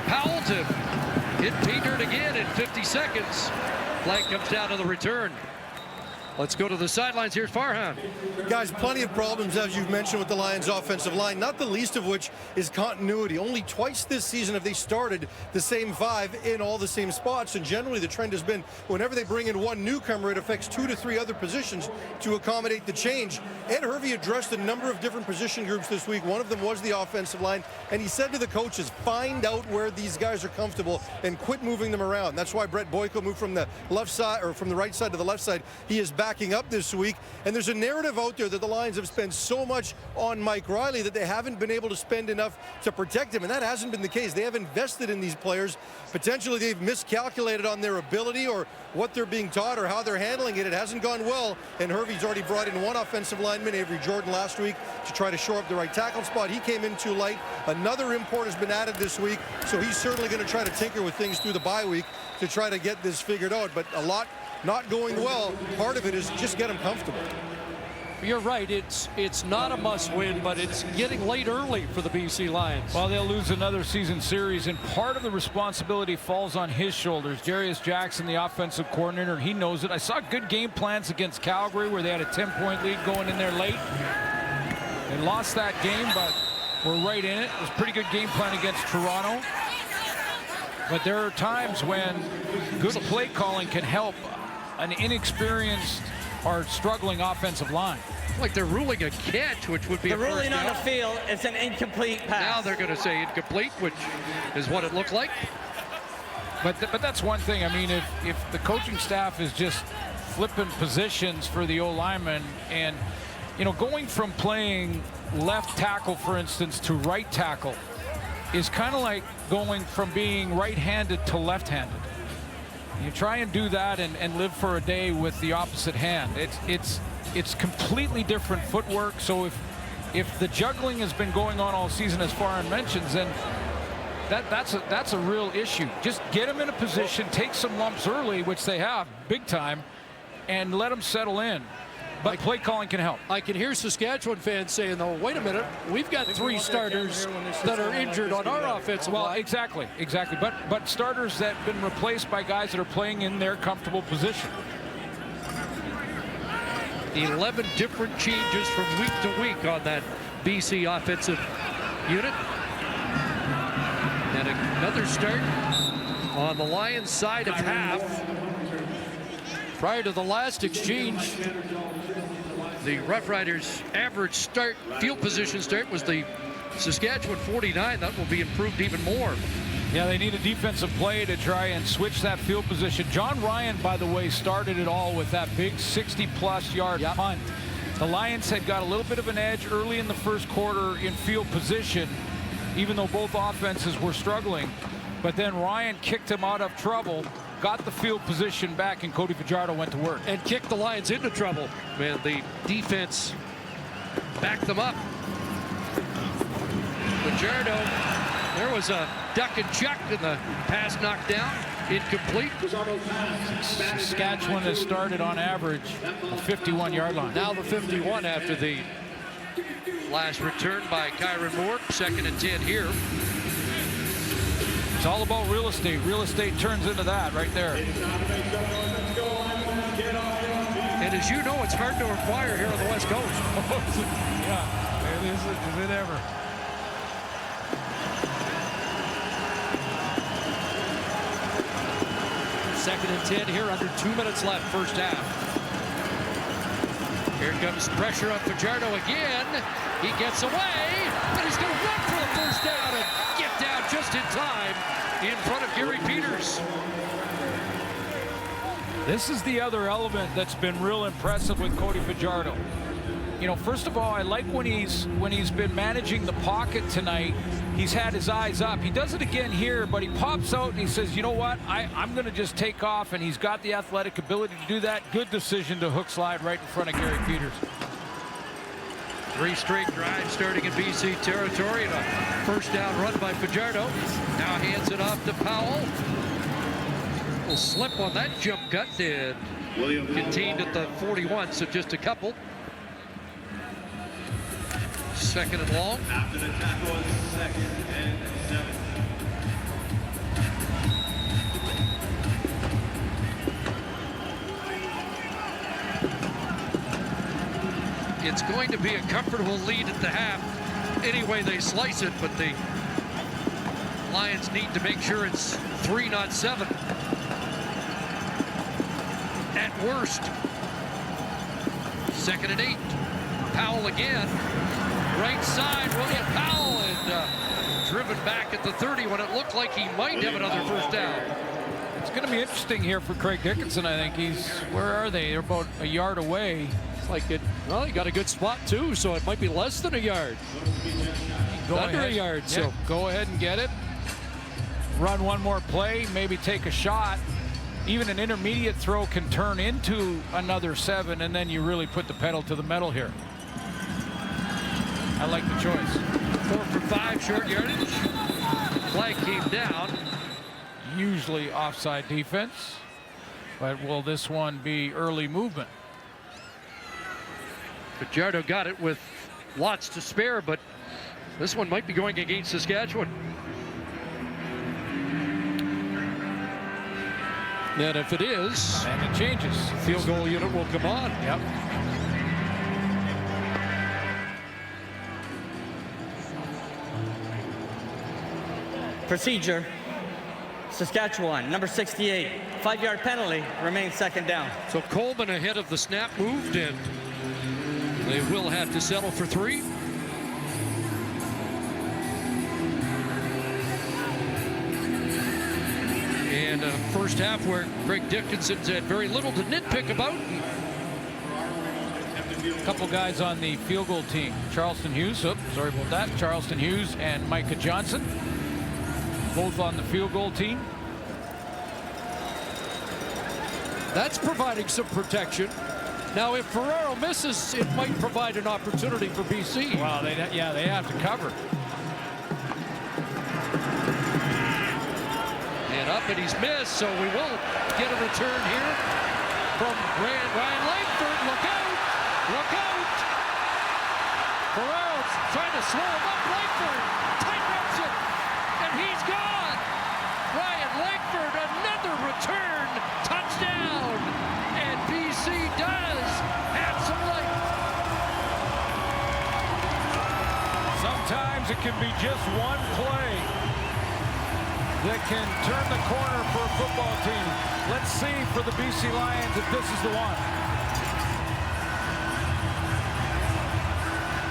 Powell to hit pay dirt again in 50 seconds. Flag comes down to the return. Let's go to the sidelines. Here's Farhan. Guys, plenty of problems, as you've mentioned, with the Lions' offensive line, not the least of which is continuity. Only twice this season have they started the same 5 in all the same spots, and generally the trend has been whenever they bring in one newcomer, it affects 2 to 3 other positions to accommodate the change. Ed Hervey addressed a number of different position groups this week. One of them was the offensive line, and he said to the coaches, find out where these guys are comfortable and quit moving them around. That's why Brett Boyko moved from the left side, or from the right side to the left side. He is backing up this week, and there's a narrative out there that the Lions have spent so much on Mike Riley that they haven't been able to spend enough to protect him, and that hasn't been the case. They have invested in these players. Potentially they've miscalculated on their ability or what they're being taught or how they're handling it. It hasn't gone well, and Hervey's already brought in one offensive lineman, Avery Jordan, last week to try to shore up the right tackle spot. He came in too light. Another import has been added this week, so he's certainly going to try to tinker with things through the bye week to try to get this figured out, but a lot not going well. Part of it is just get them comfortable. You're right. It's not a must-win, but it's getting late early for the BC Lions. Well, they'll lose another season series, and part of the responsibility falls on his shoulders. Darius Jackson, the offensive coordinator, he knows it. I saw good game plans against Calgary where they had a 10-point lead going in there late. They lost that game, but were right in it. It was a pretty good game plan against Toronto. But there are times when good play calling can help an inexperienced or struggling offensive line. Like they're ruling a catch, which would be the a first ruling on down. the field is an incomplete pass. Now they're going to say incomplete, which is what it looked like. But that's one thing. I mean, if the coaching staff is just flipping positions for the O-lineman, and you know, going from playing left tackle, for instance, to right tackle is kind of like going from being right-handed to left-handed. You try and do that and live for a day with the opposite hand. It's completely different footwork. So if the juggling has been going on all season, as Farhan mentions, then that's a real issue. Just get them in a position, take some lumps early, which they have big time, and let them settle in. But play calling can help. I can hear Saskatchewan fans saying, though, wait a minute, we've got 3 starters that are injured on our offensive line. Well, exactly. But starters that have been replaced by guys that are playing in their comfortable position. 11 different changes from week to week on that BC offensive unit. And another start on the Lions side of half. Prior to the last exchange, the Roughriders' average start, field position start, was the Saskatchewan 49. That will be improved even more. Yeah, they need a defensive play to try and switch that field position. John Ryan, by the way, started it all with that big 60-plus yard punt. The Lions had got a little bit of an edge early in the first quarter in field position, even though both offenses were struggling. But then Ryan kicked him out of trouble, got the field position back, and Cody Fajardo went to work. And kicked the Lions into trouble. Man, the defense backed them up. Fajardo, there was a duck and chuck, and the pass knocked down, incomplete. Saskatchewan has started on average a 51-yard line. Now the 51 after the last return by Kyron Moore. 2nd and 10 here. It's all about real estate. Real estate turns into that right there. And as you know, it's hard to acquire here on the West Coast. Yeah, is it ever. Second and 10 here, under 2 minutes left, first half. Here comes pressure on Fajardo again. He gets away, and he's going to run for the first down and get down just in time in front of Gary Peters. This is the other element that's been real impressive with Cody Fajardo. You know, first of all, I like when he's been managing the pocket tonight. He's had his eyes up. He does it again here, but he pops out and he says, you know what, I'm going to just take off, and he's got the athletic ability to do that. Good decision to hook slide right in front of Gary Peters. 3 straight drives starting in BC territory, and a first down run by Fajardo. Now hands it off to Powell. Will slip on that jump cut, and contained at the 41, so just a couple. Second and long. After the tackle, 2nd and 7. It's going to be a comfortable lead at the half any way they slice it, but the Lions need to make sure it's 3, not 7. At worst. 2nd and 8. Powell again. Right side, William Powell, and driven back at the 30 when it looked like he might have another first down. It's going to be interesting here for Craig Dickinson. I think where are they? They're about a yard away. It's like well, he got a good spot too, so it might be less than a yard. Under a yard, yeah, so go ahead and get it. Run one more play, maybe take a shot. Even an intermediate throw can turn into another 7, and then you really put the pedal to the metal here. I like the choice. 4 for 5, short yardage. Flag came down. Usually offside defense, but will this one be early movement? Fajardo got it with lots to spare, but this one might be going against Saskatchewan. And if it is, and it changes. Field goal unit will come on. Yep. Procedure. Saskatchewan, number 68. 5-yard penalty, remains 2nd down. So Coleman ahead of the snap moved in. They will have to settle for 3. And first half where Craig Dickinson's had very little to nitpick about. A couple guys on the field goal team. Charleston Hughes, sorry about that. Charleston Hughes and Micah Johnson, both on the field goal team. That's providing some protection. Now, if Ferraro misses, it might provide an opportunity for BC. Well, they have to cover. And up, and he's missed, so we will get a return here from Ryan Langford. Look out! Look out! Ferraro's trying to slow him up. Langford tight wraps it, and he's gone. Ryan Langford, another return touchdown, and BC does have some life. Sometimes it can be just one play that can turn the corner for a football team. Let's see for the BC Lions if this is the one.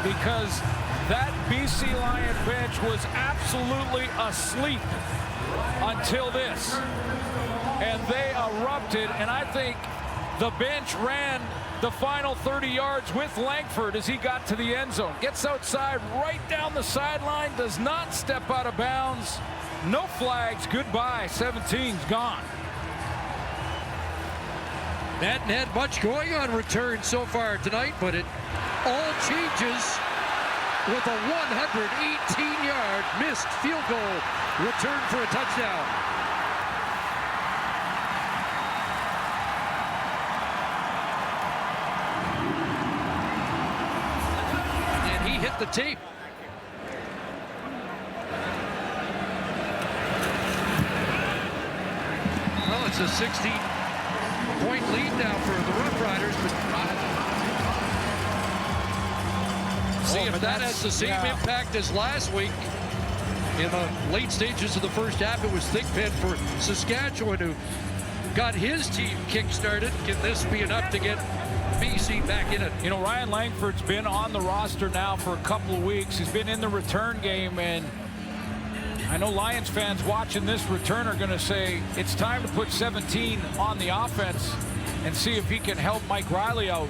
Because that BC Lion bench was absolutely asleep until this. And they erupted, and I think the bench ran the final 30 yards with Langford as he got to the end zone. Gets outside right down the sideline, does not step out of bounds. No flags, goodbye, 17's gone. Hadn't had much going on return so far tonight, but it all changes with a 118-yard missed field goal return for a touchdown. And he hit the tape. Well, it's a 16-point lead now for the Roughriders, but see if that has the same impact as last week. In the late stages of the first half, it was Thigpen for Saskatchewan who got his team kick-started. Can this be enough to get BC back in it? You know, Ryan Langford's been on the roster now for a couple of weeks. He's been in the return game, and I know Lions fans watching this return are going to say it's time to put 17 on the offense and see if he can help Mike Riley out,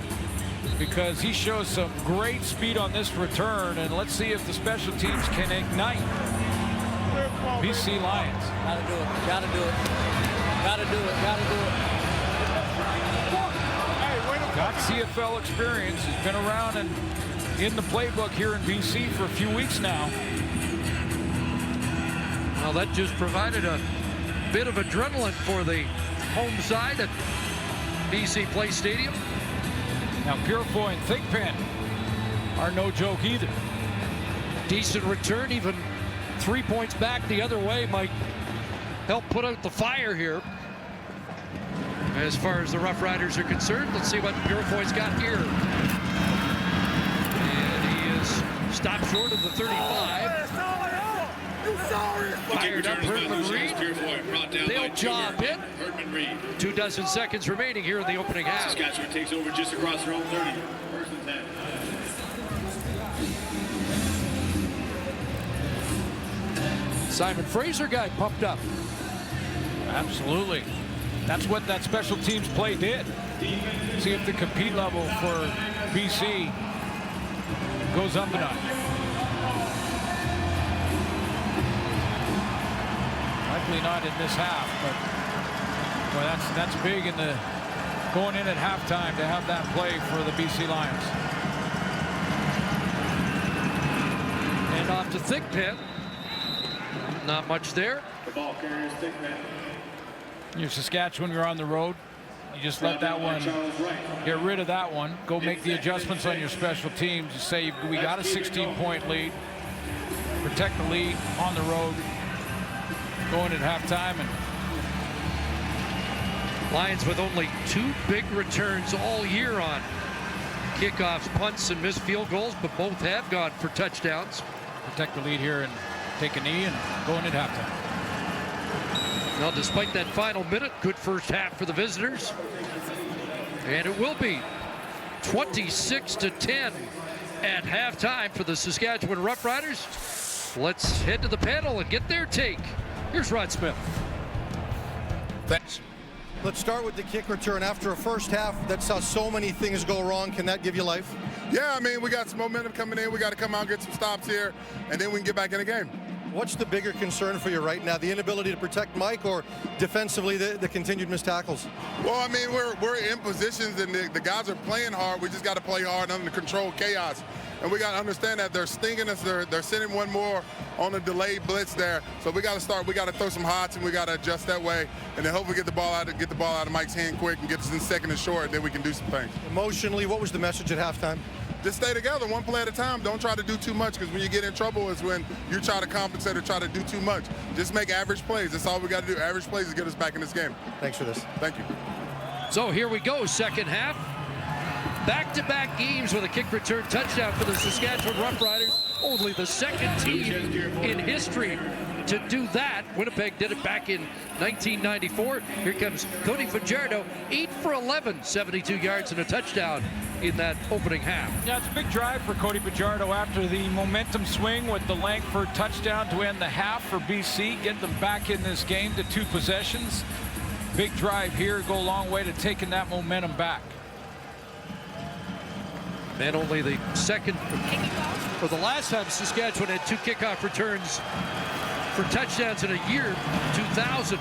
because he shows some great speed on this return, and let's see if the special teams can ignite BC Lions. Gotta do it. Gotta do it. Gotta do it. Gotta do it. Got CFL experience. He's been around and in the playbook here in BC for a few weeks now. Well, that just provided a bit of adrenaline for the home side at BC Place Stadium. Now Purefoy and Thigpen are no joke either. Decent return, even 3 points back the other way might help put out the fire here. As far as the Roughriders are concerned, let's see what Purefoy's got here. And he is stopped short of the 35. Fired up, Herdman Reed. They'll job it. 24 seconds remaining here in the opening half. Saskatchewan takes over just across their own 30. Simon Fraser guy pumped up. Absolutely. That's what that special teams play did. See if the compete level for BC goes up a notch. Likely not in this half, but boy, that's big in the going in at halftime to have that play for the BC Lions. And off to Thigpen. Not much there. The ball carriers Thigpen. You're Saskatchewan, you're on the road. You just let that one, get rid of that one. Go make the adjustments on your special teams. You say we got a 16-point lead. Protect the lead on the road. Going at halftime. And Lions with only 2 big returns all year on kickoffs, punts, and missed field goals, but both have gone for touchdowns. Protect the lead here and take a knee and going at halftime. Well, despite that final minute, good first half for the visitors. And it will be 26-10 at halftime for the Saskatchewan Roughriders. Let's head to the panel and get their take. Here's Rod Smith. Thanks. Let's start with the kick return. After a first half that saw so many things go wrong, can that give you life? Yeah, I mean, we got some momentum coming in. We got to come out and get some stops here, and then we can get back in the game. What's the bigger concern for you right now? The inability to protect Mike, or defensively the continued missed tackles? Well, I mean, we're in positions and the guys are playing hard. We just got to play hard under controlled chaos. And we got to understand that they're stinging us. They're sending one more on a delayed blitz there. So we got to start. We got to throw some hots and we got to adjust that way. And then hopefully get the ball out of Mike's hand quick and get us in second and short. And then we can do some things. Emotionally, what was the message at halftime? Just stay together, one play at a time. Don't try to do too much, because when you get in trouble is when you try to compensate or try to do too much. Just make average plays. That's all we got to do. Average plays to get us back in this game. Thanks for this. Thank you. So here we go, second half. Back-to-back games with a kick return touchdown for the Saskatchewan Roughriders. Only the second team in history to do that. Winnipeg did it back in 1994. Here comes Cody Fajardo, 8 for 11, 72 yards and a touchdown in that opening half. Yeah, it's a big drive for Cody Fajardo after the momentum swing with the Langford touchdown to end the half for BC. Get them back in this game to 2 possessions. Big drive here, go a long way to taking that momentum back. And only the second, or the last time Saskatchewan had 2 kickoff returns for touchdowns in a year, 2000.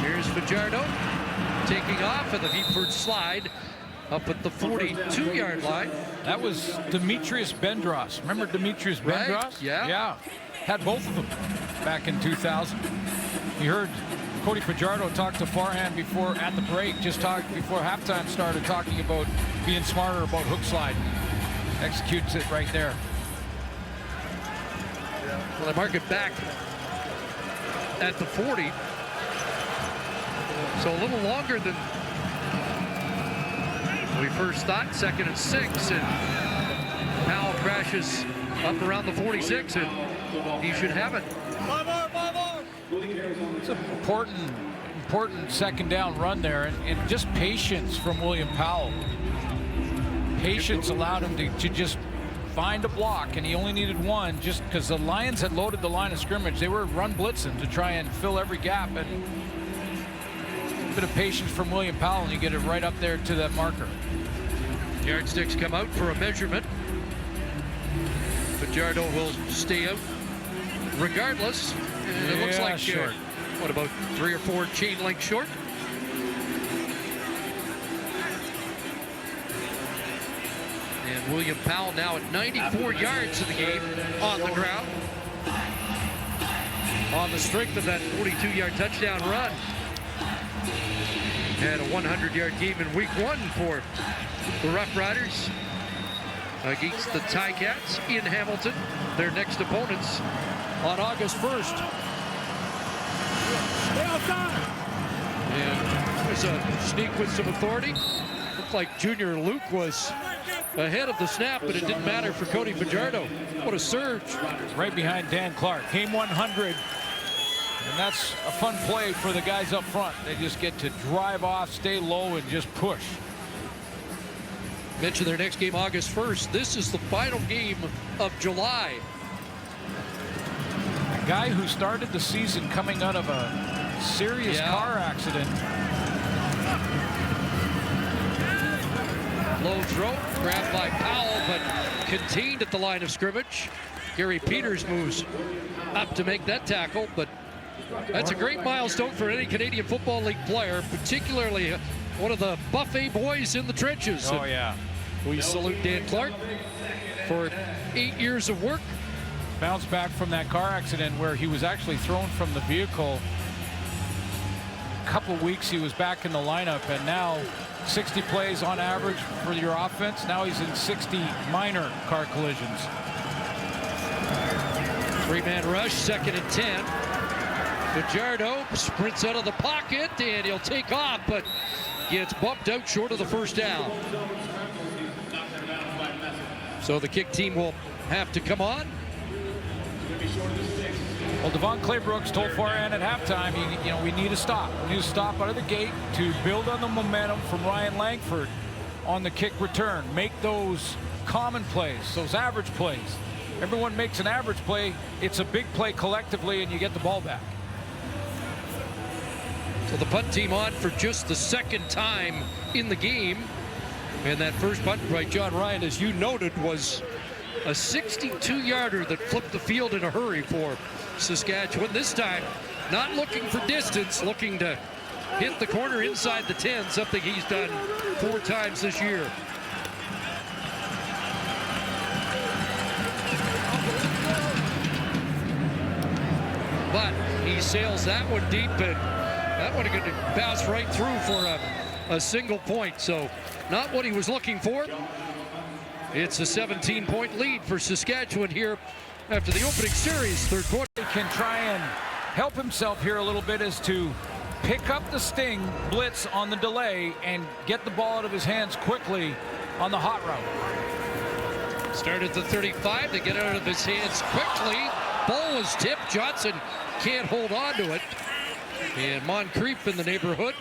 Here's Fajardo taking off, and the Heatford slide up at the 42-yard line. That was Demetrius Bendros. Remember Demetrius Bendros? Right, yeah. Yeah. Had both of them back in 2000. You heard Cody Fajardo talk to Farhan before at the break, just talked before halftime started, talking about being smarter about hook slide. Executes it right there. Well, they mark it back at the 40. So a little longer than we first thought. 2nd and 6, and Powell crashes up around the 46, and he should have it. It's an important second down run there, and just patience from William Powell. Patience allowed him to just find a block, and he only needed one just because the Lions had loaded the line of scrimmage. They were run blitzing to try and fill every gap, and a bit of patience from William Powell, and you get it right up there to that marker. Yardsticks come out for a measurement. Fajardo will stay out regardless. And it looks like short. What, about 3 or 4 chain lengths short? And William Powell now at 94 yards in the game on the ground. On the strength of that 42-yard touchdown run. Had a 100-yard game in week 1 for the Roughriders against the Ticats in Hamilton, their next opponents on August 1st. And there's a sneak with some authority. Looked like Junior Luke was ahead of the snap, but it didn't matter for Cody Fajardo. What a surge. Right behind Dan Clark. Game 100. And that's a fun play for the guys up front. They just get to drive off, stay low, and just push. Mentioned their next game August 1st. This is the final game of July. A guy who started the season coming out of a serious car accident. Low throw, grabbed by Powell, but contained at the line of scrimmage. Gary Peters moves up to make that tackle, but that's a great milestone for any Canadian Football League player, particularly one of the buffet boys in the trenches. Oh, yeah. We salute Dan Clark for 8 years of work. Bounced back from that car accident where he was actually thrown from the vehicle. A couple weeks he was back in the lineup, and now 60 plays on average for your offense. Now he's in 60 minor car collisions. 3-man rush, 2nd and 10. Fajardo sprints out of the pocket, and he'll take off, but gets bumped out short of the first down. So the kick team will have to come on. Well, Devon Claybrooks told Foran at halftime, you know, we need a stop. We need a stop out of the gate to build on the momentum from Ryan Langford on the kick return. Make those common plays, those average plays. Everyone makes an average play. It's a big play collectively, and you get the ball back. So the punt team on for just the 2nd time in the game. And that first punt by John Ryan, as you noted, was a 62-yarder that flipped the field in a hurry for Saskatchewan. This time, not looking for distance, looking to hit the corner inside the 10, something he's done 4 times this year. But he sails that one deep, and that one going to pass right through for a single point. So not what he was looking for. It's a 17-point lead for Saskatchewan here after the opening series, 3rd quarter. He can try and help himself here a little bit as to pick up the sting blitz on the delay and get the ball out of his hands quickly on the hot route. Start at the 35 to get it out of his hands quickly. Ball is tipped. Johnson can't hold on to it. And Moncrief in the neighborhood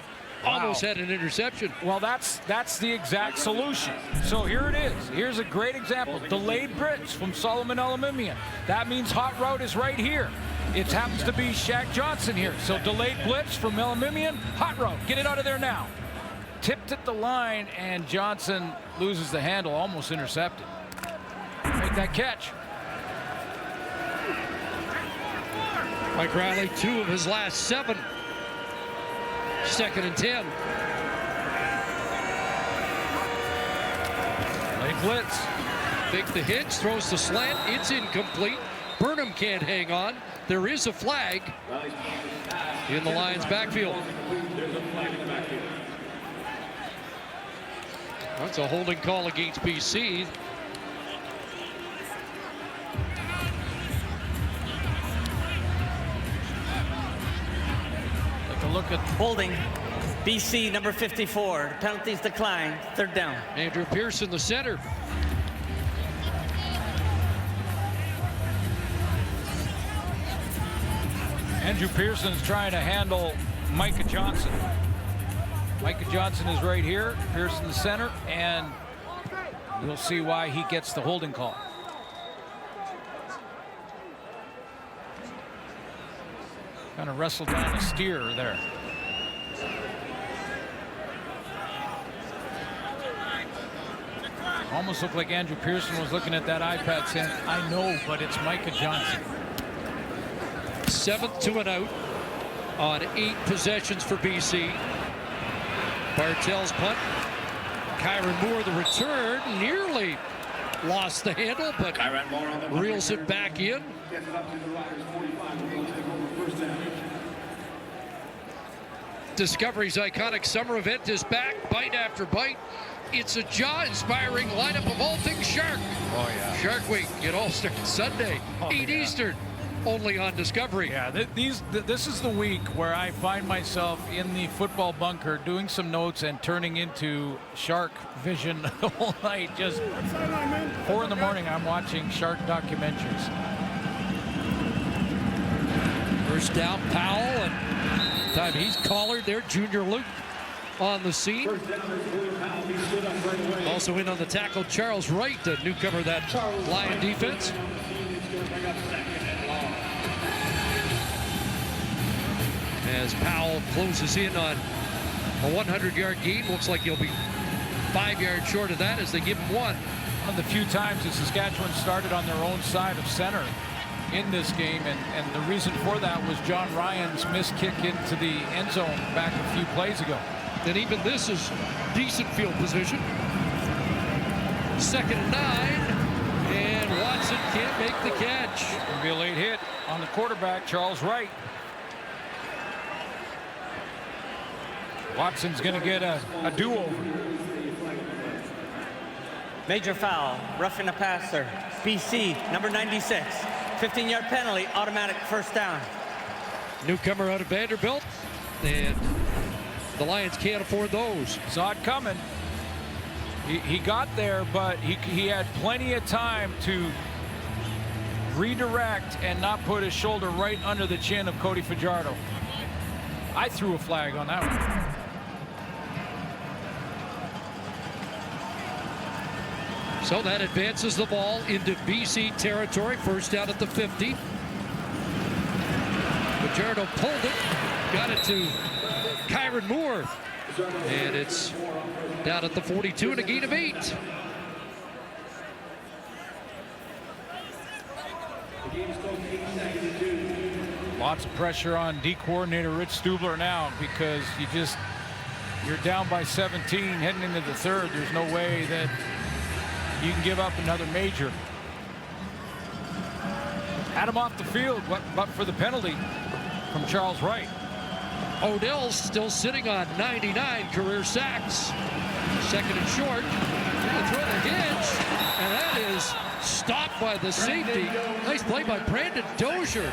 almost had an interception. Well, that's the exact solution. So here it is. Here's a great example. Delayed blitz from Solomon Elimimian. That means hot route is right here. It happens to be Shaq Johnson here. So delayed blitz from Elimimian, hot route. Get it out of there now. Tipped at the line, and Johnson loses the handle, almost intercepted. Make that catch. Mike Riley, 2 of his last 7. 2nd and 10. Late blitz. Big the hitch, throws the slant. It's incomplete. Burnham can't hang on. There is a flag in the Lions' backfield. That's a holding call against BC. Look at holding. BC number 54. Penalties declined. 3rd down. Andrew Pearson, the center. Andrew Pearson's trying to handle Micah Johnson. Micah Johnson is right here. Pearson the center, and you'll see why he gets the holding call. Kind of wrestled down a steer there. Almost looked like Andrew Pearson was looking at that iPad saying, I know, but it's Micah Johnson. 7th to an out on 8 possessions for BC. Bartel's punt. Kyron Moore the return. Nearly lost the handle, but reels it back in. Discovery's iconic summer event is back, bite after bite. It's a jaw-inspiring lineup of all things Shark. Oh, yeah. Shark Week, it all starts Sunday, 8 Eastern, only on Discovery. Yeah, this is the week where I find myself in the football bunker doing some notes and turning into Shark vision the whole night. Just 4 in the morning, I'm watching Shark documentaries. First down, Powell, and time he's collared there. Junior Luke on the scene. Also in on the tackle, Charles Wright, the newcomer of that Lion defense. As Powell closes in on a 100-yard gain, looks like he'll be 5 yards short of that as they give him 1. One of the few times that Saskatchewan started on their own side of center in this game, and the reason for that was John Ryan's missed kick into the end zone back a few plays ago. And even this is decent field position. 2nd and 9, and Watson can't make the catch. Gonna be a late hit on the quarterback, Charles Wright. Watson's gonna get a do-over. Major foul, roughing the passer. BC, number 96. 15-yard penalty, automatic first down. Newcomer out of Vanderbilt, and the Lions can't afford those. Saw it coming. He got there, but he had plenty of time to redirect and not put his shoulder right under the chin of Cody Fajardo. I threw a flag on that one. So that advances the ball into BC territory. First down at the 50. Fajardo pulled it, got it to Kyron Moore, and it's down at the 42 and a gain of 8. Lots of pressure on D coordinator Rich Stubler now, because you're down by 17 heading into the 3rd. There's no way that you can give up another major. Had him off the field, but for the penalty from Charles Wright. Odell's still sitting on 99 career sacks. 2nd and short. Throw the hitch, and that is stopped by the safety. Nice play by Brandon Dozier.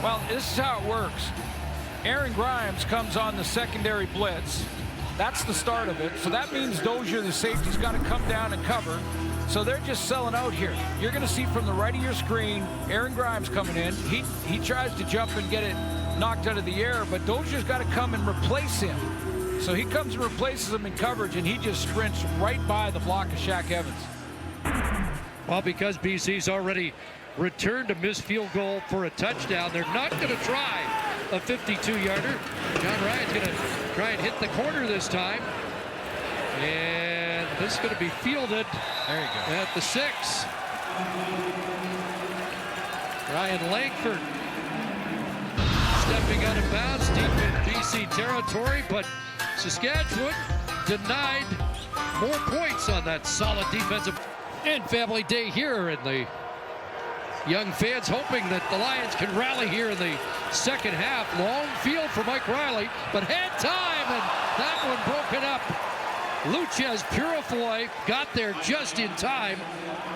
Well, this is how it works. Aaron Grimes comes on the secondary blitz. That's the start of it. So that means Dozier, the safety's got to come down and cover. So they're just selling out here. You're going to see from the right of your screen, Aaron Grimes coming in. He tries to jump and get it knocked out of the air, but Dozier's got to come and replace him. So he comes and replaces him in coverage, and he just sprints right by the block of Shaq Evans. Well, because BC's already returned a missed field goal for a touchdown, they're not going to try a 52-yarder. John Ryan's going to try and hit the corner this time. And this is going to be fielded there you go. At the 6. Ryan Langford stepping out of bounds deep in BC territory, but Saskatchewan denied more points on that solid defensive. And family day here, and the young fans hoping that the Lions can rally here in the second half. Long field for Mike Riley, but had time, and that one broken up. Luchez Purifoy got there just in time,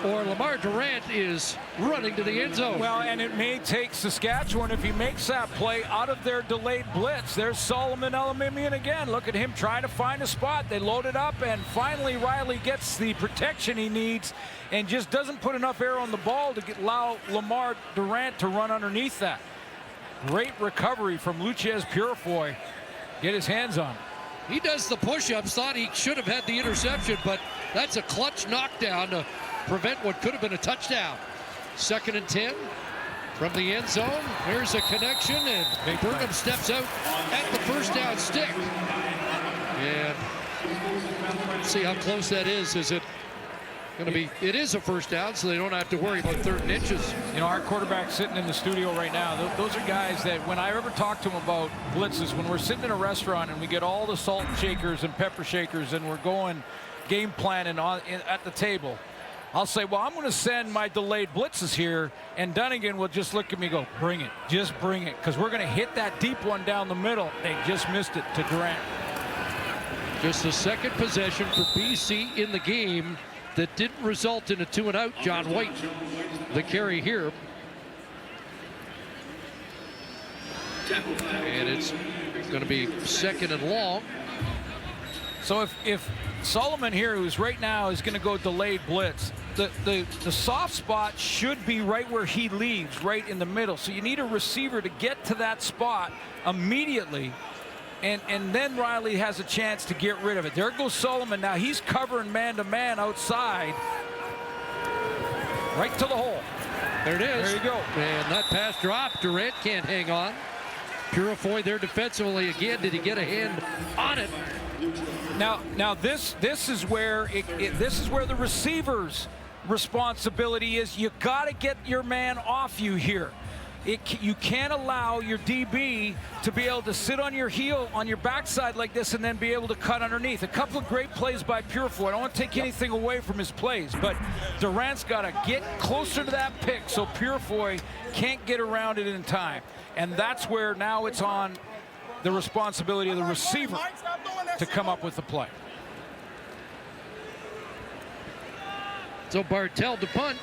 or Lamar Durant is running to the end zone. Well, and it may take Saskatchewan, if he makes that play, out of their delayed blitz. There's Solomon Elamimian again. Look at him trying to find a spot. They load it up, and finally Riley gets the protection he needs and just doesn't put enough air on the ball to allow Lamar Durant to run underneath that. Great recovery from Luchez Purifoy. Get his hands on it. He does the push-ups, thought he should have had the interception, but that's a clutch knockdown to prevent what could have been a touchdown. 2nd and 10. from the end zone. There's a connection, and Burnham steps out at the first down stick. And see how close that is. Is it going to be? It is a first down, so they don't have to worry about 3rd and inches. You know, our quarterback sitting in the studio right now, those are guys that when I ever talk to them about blitzes, when we're sitting in a restaurant and we get all the salt shakers and pepper shakers and we're going game planning at the table, I'll say, well, I'm going to send my delayed blitzes here, and Dunnigan will just look at me and go, bring it, just bring it, because we're going to hit that deep one down the middle. They just missed it to Durant. Just the second possession for BC in the game that didn't result in a 2-and-out. John White, the carry here. And it's going to be 2nd and long. So if Solomon here, who's right now is going to go delayed blitz, the soft spot should be right where he leaves, right in the middle. So you need a receiver to get to that spot immediately, and then Riley has a chance to get rid of it. There goes Solomon. Now he's covering man-to-man outside, right to the hole. There it is. There you go. And that pass dropped. Durant can't hang on. Purifoy there defensively again. Did he get a hand on it? Now this is where this is where the receiver's responsibility is. You got to get your man off you here. You can't allow your DB to be able to sit on your heel on your backside like this and then be able to cut underneath. A couple of great plays by Purifoy. I don't want to take anything away from his plays, but Durant's got to get closer to that pick so Purifoy can't get around it in time. And that's where now it's on the responsibility of the receiver to come up with the play. So Bartel to punt.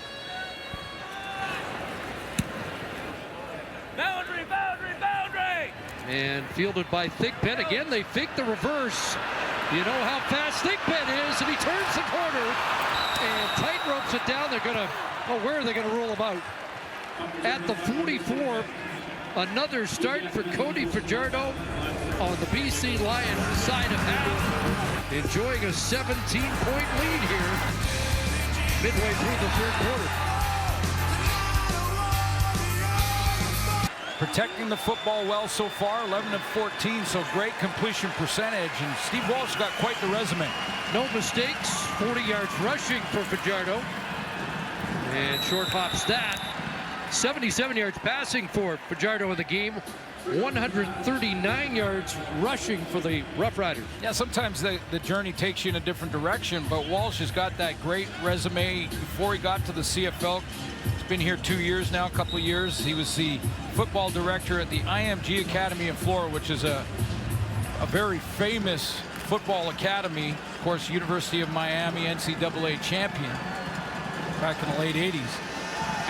Boundary, boundary, boundary! And fielded by Thigpen. Again, they fake the reverse. You know how fast Thigpen is, and he turns the corner and tight ropes it down. They're gonna, oh, where are they gonna roll him out? At the 44. Another start for Cody Fajardo on the BC Lions side of half. Enjoying a 17-point lead here midway through the 3rd quarter. Protecting the football well so far, 11 of 14, so great completion percentage. And Steve Walsh got quite the resume. No mistakes, 40 yards rushing for Fajardo. And short hops that. 77 yards passing for Fajardo in the game. 139 yards rushing for the Roughriders. Yeah, sometimes the journey takes you in a different direction, but Walsh has got that great resume before he got to the CFL. He's been here 2 years now, a couple of years. He was the football director at the IMG Academy in Florida, which is a very famous football academy. Of course, University of Miami NCAA champion back in the late 80s.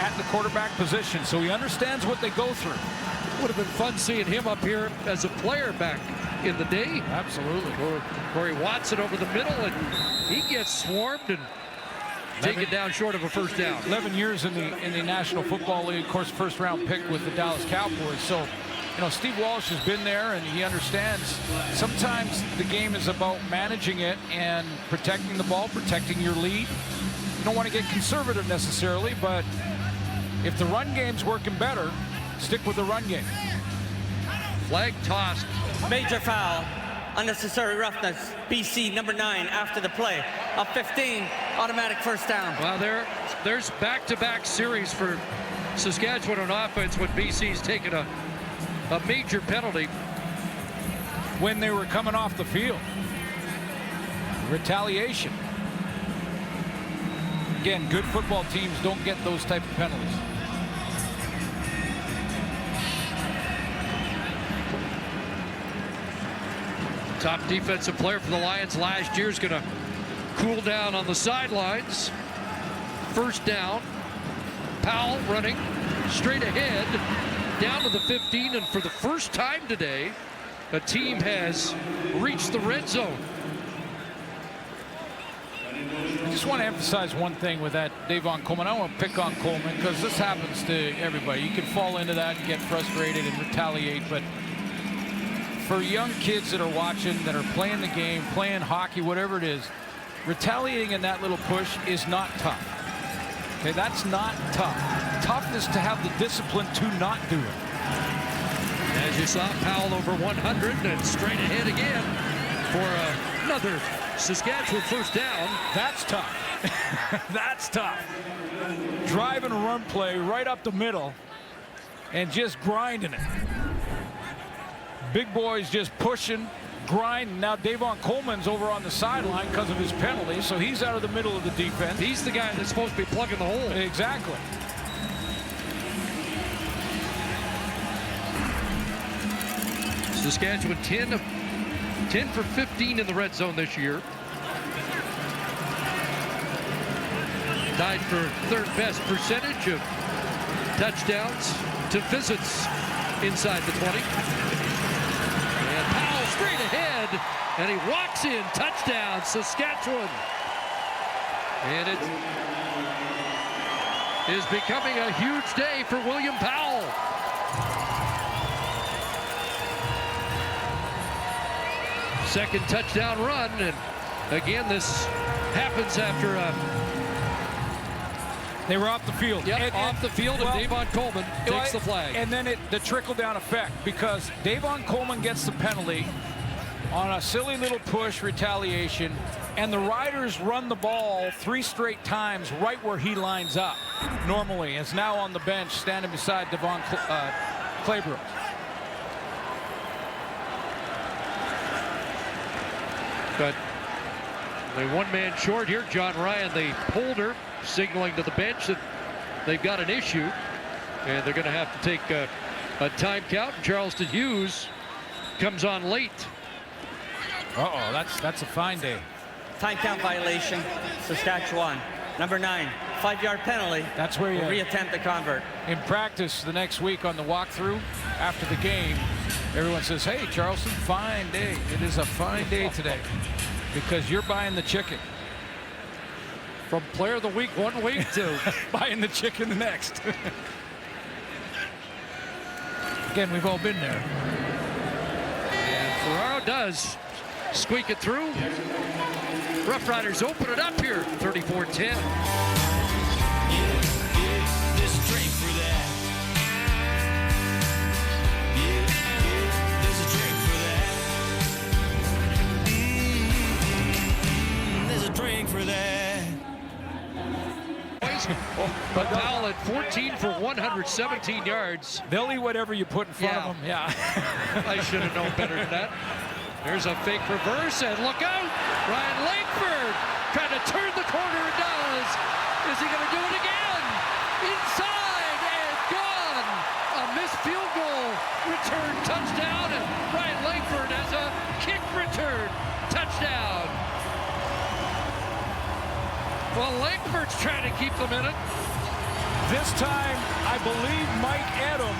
At the quarterback position, so he understands what they go through. Would have been fun seeing him up here as a player back in the day. Absolutely. Corey Watson over the middle, and he gets swarmed and taken down short of a first down. 11 years in the National Football League, of course, first-round pick with the Dallas Cowboys. So, you know, Steve Walsh has been there, and he understands sometimes the game is about managing it and protecting the ball, protecting your lead. You don't want to get conservative necessarily, but if the run game's working better, stick with the run game. Flag tossed. Major foul. Unnecessary roughness. BC number 9 after the play. Up 15. Automatic first down. Well, there's back-to-back series for Saskatchewan on offense when BC's taken a major penalty. When they were coming off the field. Retaliation. Again, good football teams don't get those type of penalties. Top defensive player for the Lions last year is going to cool down on the sidelines. First down. Powell running straight ahead down to the 15, and for the first time today, a team has reached the red zone. I just want to emphasize one thing with that Davon Coleman. I want to pick on Coleman because this happens to everybody. You can fall into that and get frustrated and retaliate, but for young kids that are watching, that are playing the game, playing hockey, whatever it is, retaliating in that little push is not tough. Okay, that's not tough. Tough is to have the discipline to not do it. As you saw, Powell over 100 and straight ahead again for another Saskatchewan first down. That's tough. That's tough. Driving a run play right up the middle and just grinding it. Big boys just pushing, grinding. Now Davon Coleman's over on the sideline because of his penalty, so he's out of the middle of the defense. He's the guy that's supposed to be plugging the hole. Exactly. Saskatchewan 10 for 15 in the red zone this year. Tied for third best percentage of touchdowns to visits inside the 20. And Powell straight ahead, and he walks in, touchdown, Saskatchewan. And it is becoming a huge day for William Powell. Second touchdown run, and again, this happens after they were off the field. Yep, off the field, and Davon Coleman takes the flag. And then the trickle-down effect, because Davon Coleman gets the penalty on a silly little push retaliation, and the Riders run the ball 3 straight times right where he lines up. Normally, is now on the bench, standing beside Devon Claybrook. But they one man short here. John Ryan, the holder, signaling to the bench that they've got an issue, and they're going to have to take a time count. Charleston Hughes comes on late. Uh-oh, that's a fine day. Time count violation, Saskatchewan. Number 9, 5-yard penalty. That's where you reattempt to convert. In practice the next week on the walkthrough after the game, everyone says, hey, Charleston, fine day. It is a fine day today because you're buying the chicken. From player of the week one week to buying the chicken the next. Again, we've all been there. And Ferraro does squeak it through. Roughriders open it up here, 34-10. But Powell at 14 for 117 yards. They'll eat whatever you put in front of them. Yeah. I should have known better than that. There's a fake reverse, and look out! Ryan Langford trying to turn the corner and does. Is he going to do it again? Inside and gone. A missed field goal return touchdown, and Ryan Langford has a kick return touchdown. Well, Langford's trying to keep them in it. This time, I believe Mike Edom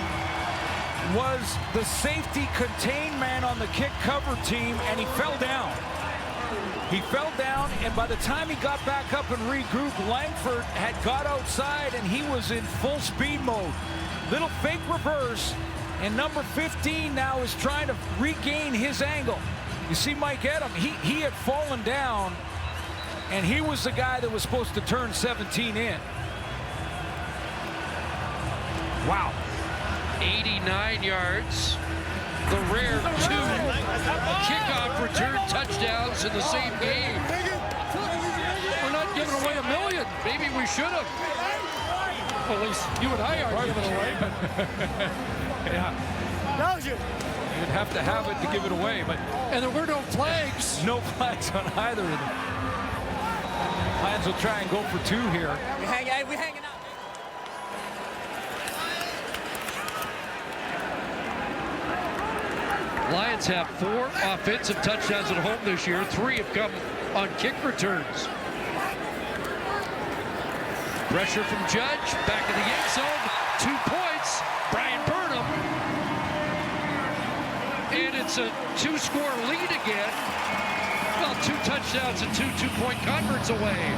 was the safety contain man on the kick cover team, and he fell down. He fell down, and by the time he got back up and regrouped, Langford had got outside, and he was in full speed mode. Little fake reverse, and number 15 now is trying to regain his angle. You see Mike Edom, he had fallen down, and he was the guy that was supposed to turn 17 in. Wow. 89 yards. The rare 2 kickoff return touchdowns in the same game. We're not giving away a million. Maybe we should have. Well, at least you and I are giving away. Yeah. You'd have to have it to give it away, but and there were no flags. No flags on either of them. Lions will try and go for 2 here. We're hanging out. Lions have 4 offensive touchdowns at home this year. 3 have come on kick returns. Pressure from Judge, back in the end zone. 2 points, Brian Burnham. And it's a 2-score lead again. Well, 2 touchdowns and 2 two-point converts away.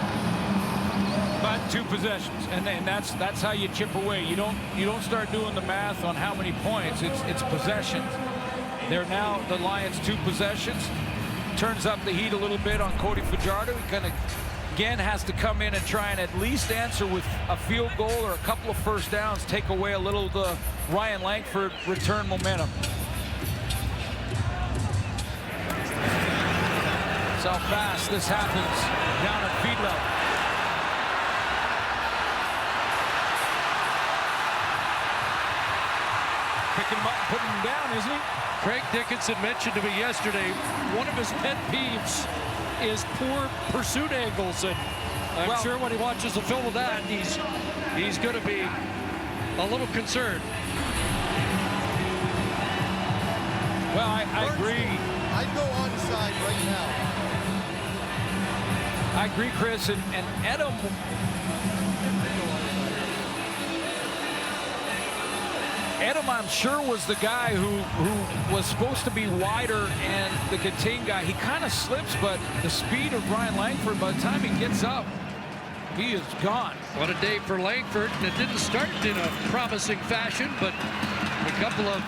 But 2 possessions, and that's how you chip away. You don't start doing the math on how many points. It's possessions. They're now the Lions 2 possessions. Turns up the heat a little bit on Cody Fajardo. He kind of again, has to come in and try and at least answer with a field goal or a couple of first downs, take away a little of the Ryan Langford return momentum. That's how fast this happens down at feet level. Picking him up and putting him down, isn't he? Craig Dickinson mentioned to me yesterday, one of his pet peeves is poor pursuit angles, and I'm sure when he watches the film of that, he's going to be a little concerned. Well, I agree. I'd go onside right now. I agree, Chris, and Edom. Edom, I'm sure, was the guy who was supposed to be wider and the contain guy. He kind of slips, but the speed of Ryan Langford, by the time he gets up, he is gone. What a day for Langford, and it didn't start in a promising fashion, but a couple of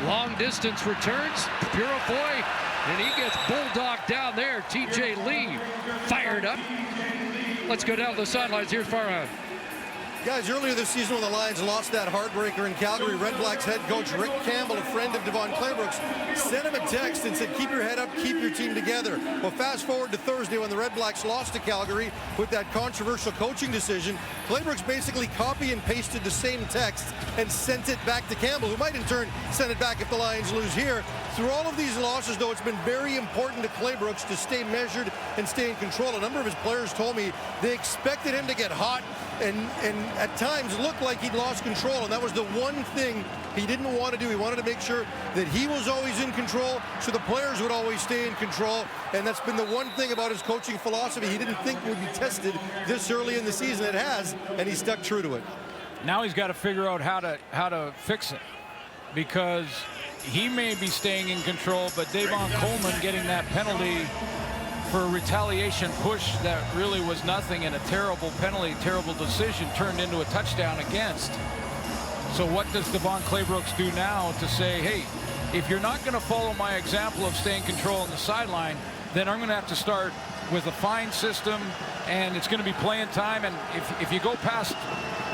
long-distance returns. Purifoy, and he gets bulldogged down there. TJ Lee fired up. Let's go down the sidelines. Here's Farhan. Guys, earlier this season when the Lions lost that heartbreaker in Calgary, Red Blacks head coach Rick Campbell, a friend of Devon Claybrooks, sent him a text and said, keep your head up, keep your team together. Well, fast forward to Thursday when the Red Blacks lost to Calgary with that controversial coaching decision. Claybrooks basically copy and pasted the same text and sent it back to Campbell, who might in turn send it back if the Lions lose here. Through all of these losses, though, it's been very important to Claybrooks to stay measured and stay in control. A number of his players told me they expected him to get hot and at times looked like he'd lost control, and that was the one thing he didn't want to do. He wanted to make sure that he was always in control so the players would always stay in control, and that's been the one thing about his coaching philosophy he didn't think would be tested this early in the season. It has, and he stuck true to it. Now he's got to figure out how to fix it, because he may be staying in control, but Davon Coleman getting that penalty for a retaliation push that really was nothing, and a terrible penalty, terrible decision turned into a touchdown against. So what does Devon Claybrooks do now to say, hey, if you're not going to follow my example of staying control on the sideline, then I'm going to have to start with a fine system, and it's going to be playing time, and if you go past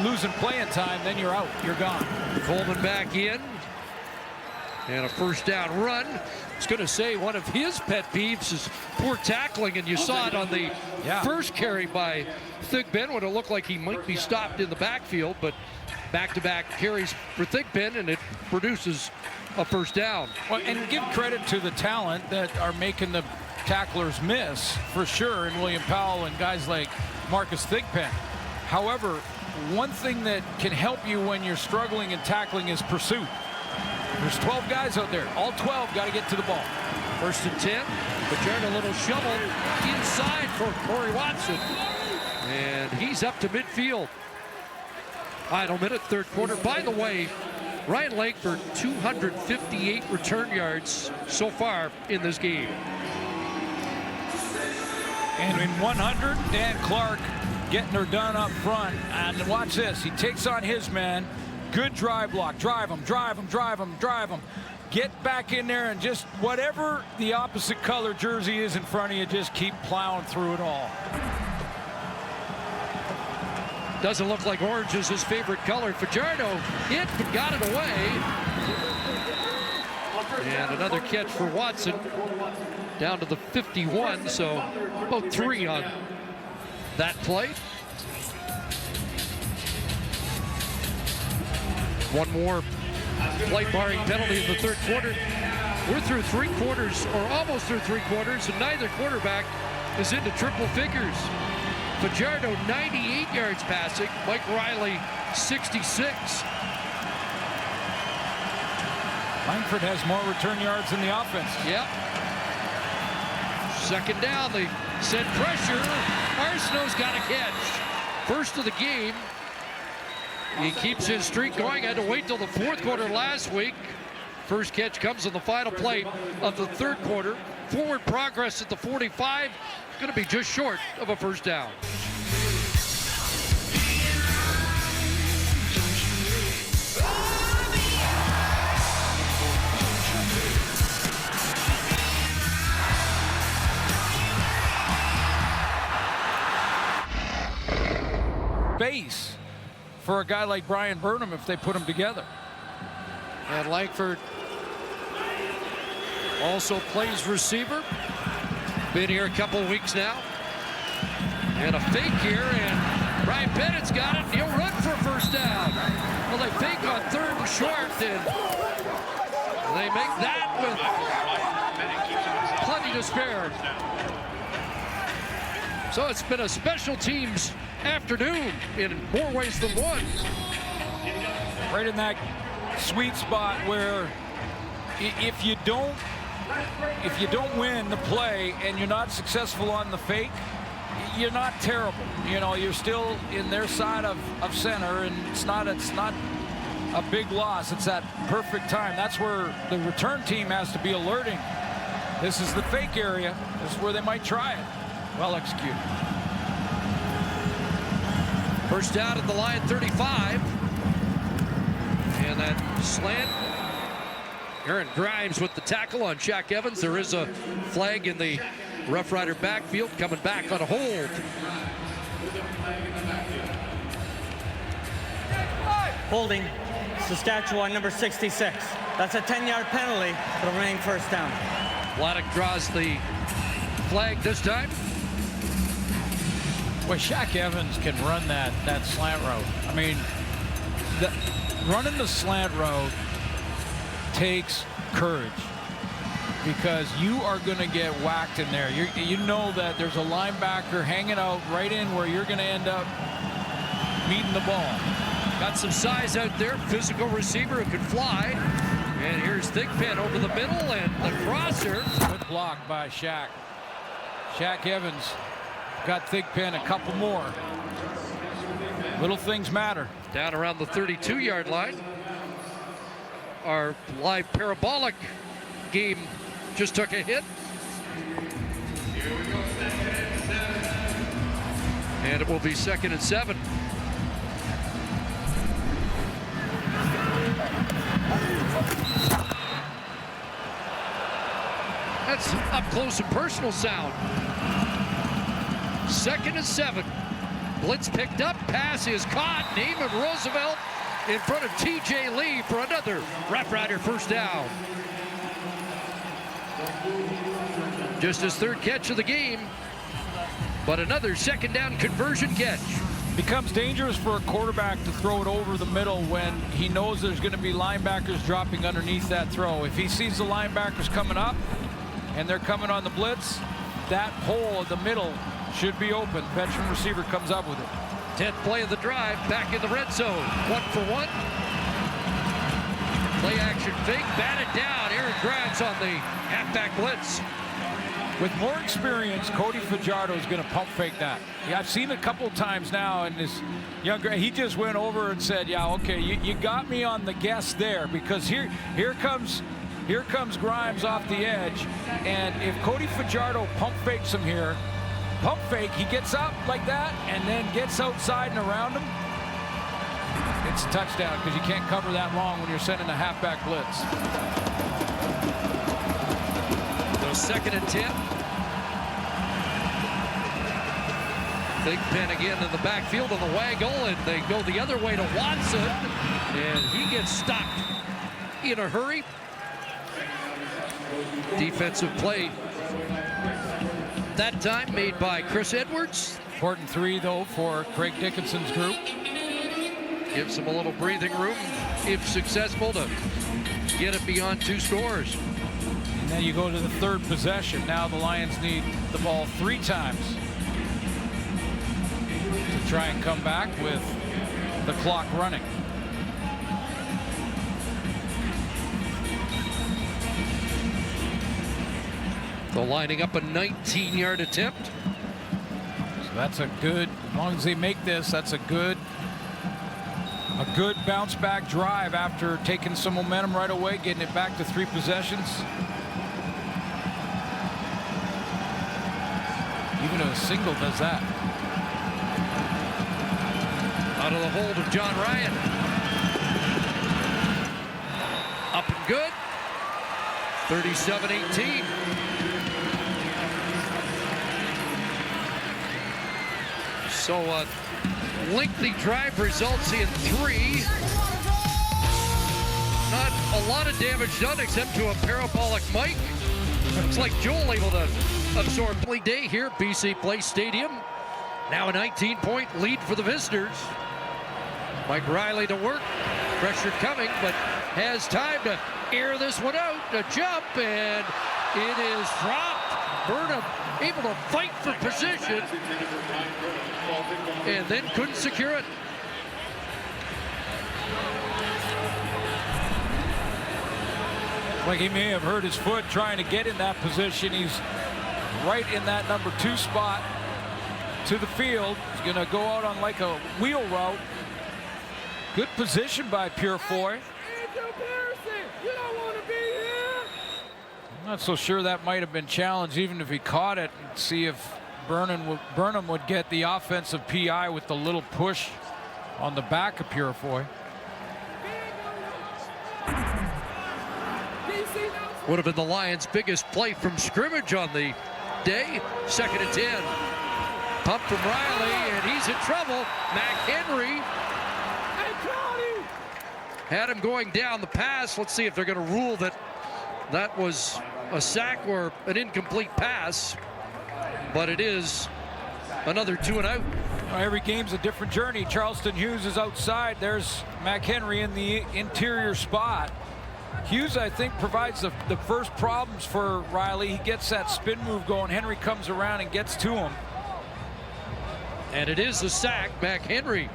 losing playing time, then you're out, you're gone. Coleman back in, and a first down run. I was going to say one of his pet peeves is poor tackling, and you saw it on the first carry by Thigpen when it looked like he might be stopped in the backfield, but back-to-back carries for Thigpen, and it produces a first down. Well, and give credit to the talent that are making the tacklers miss, for sure, and William Powell and guys like Marcus Thigpen. However, one thing that can help you when you're struggling in tackling is pursuit. There's 12 guys out there. All 12 got to get to the ball. First and 10. Fajardo, a little shovel inside for Corey Watson. And he's up to midfield. Final minute, third quarter. By the way, Ryan Langford, 258 return yards so far in this game. And in 100, Dan Clark getting her done up front. And watch this. He takes on his man. Good drive block. Drive him, drive him, drive him, drive him. Get back in there and just whatever the opposite color jersey is in front of you, just keep plowing through it all. Doesn't look like orange is his favorite color. Fajardo hit, but got it away. And another catch for Watson down to the 51, so about 3 on that play. One more play barring penalty in the third quarter. We're through 3 quarters, or almost through 3 quarters, and neither quarterback is into triple figures. Fajardo 98 yards passing, Mike Riley 66. Langford has more return yards than the offense. Yep. Second down, they send pressure. Arsenault's got a catch. First of the game. He keeps his streak going. Had to wait till the fourth quarter last week. First catch comes on the final play of the third quarter. Forward progress at the 45. Going to be just short of a first down. for a guy like Brian Burnham if they put them together. And Langford also plays receiver. Been here a couple of weeks now. And a fake here, and Brian Bennett's got it. He'll run for a first down. Well, they fake on 3rd and short, and they make that with plenty to spare. So it's been a special teams afternoon in more ways than one. Right in that sweet spot where if you don't win the play and you're not successful on the fake, you're not terrible. You know, you're still in their side of center, and it's not a big loss. It's that perfect time. That's where the return team has to be alerting. This is the fake area. This is where they might try it. Well executed. First down at the line, 35. And that slant. Aaron Grimes with the tackle on Shaq Evans. There is a flag in the Rough Rider backfield, coming back on a hold. Holding Saskatchewan, number 66. That's a 10-yard penalty. It'll remain first down. Vladeck draws the flag this time. Well, Shaq Evans can run that slant route. I mean, running the slant route takes courage, because you are going to get whacked in there. You know that there's a linebacker hanging out right in where you're going to end up meeting the ball. Got some size out there, physical receiver who can fly. And here's Thigpen over the middle, and the crosser. Good block by Shaq. Shaq Evans got Thigpen a couple more. Little things matter. Down around the 32-yard line. Our live parabolic game just took a hit. And it will be 2nd and 7. That's up close and personal sound. 2nd and 7. Blitz picked up. Pass is caught. Neiman Roosevelt in front of TJ Lee for another Rough Rider first down. Just his 3rd catch of the game, but another 2nd down conversion catch. Becomes dangerous for a quarterback to throw it over the middle when he knows there's going to be linebackers dropping underneath that throw. If he sees the linebackers coming up and they're coming on the blitz, that hole in the middle should be open. Veteran receiver comes up with it. 10th play of the drive, back in the red zone. 1 for 1. Play action fake, batted down. Aaron Grimes on the halfback blitz. With more experience, Cody Fajardo is going to pump fake that. Yeah, I've seen it a couple times now, and this younger, he just went over and said, yeah, okay, you got me on the guess there, because here comes Grimes off the edge, and if Cody Fajardo pump fakes him here, pump fake, he gets up like that and then gets outside and around him, it's a touchdown, because you can't cover that long when you're sending a halfback blitz. So 2nd and 10. Thigpen again in the backfield on the waggle, and they go the other way to Watson, and he gets stopped in a hurry. Defensive play that time made by Chris Edwards. Important 3, though, for Craig Dickinson's group. Gives him a little breathing room, if successful, to get it beyond 2 scores. And then you go to the 3rd possession. Now the Lions need the ball 3 times to try and come back with the clock running. So lining up a 19-yard attempt. So that's a good, as long as they make this, that's a good bounce back drive after taking some momentum right away, getting it back to 3 possessions. Even a single does that. Out of the hold of John Ryan. Up and good. 37-18. So lengthy drive results in 3. Not a lot of damage done except to a parabolic mic. Looks like Joel able to absorb play day here at BC Place Stadium. Now a 19-point lead for the visitors. Mike Riley to work. Pressure coming, but has time to air this one out. A jump, and it is dropped. Burnham able to fight for position, and then couldn't secure it. Like he may have hurt his foot trying to get in that position. He's right in that number 2 spot to the field. He's going to go out on like a wheel route. Good position by Purefoy. I'm not so sure that might have been challenged, even if he caught it, and see if Burnham would get the offensive PI with the little push on the back of Purefoy. Would have been the Lions' biggest play from scrimmage on the day. 2nd and 10. Pump from Riley, and he's in trouble. McHenry had him going down the pass. Let's see if they're going to rule that that was a sack or an incomplete pass. But it is another 2 and out. Well, every game's a different journey. Charleston Hughes is outside. There's McHenry in the interior spot. Hughes, I think, provides the first problems for Riley. He gets that spin move going. Henry comes around and gets to him. And it is a sack. McHenry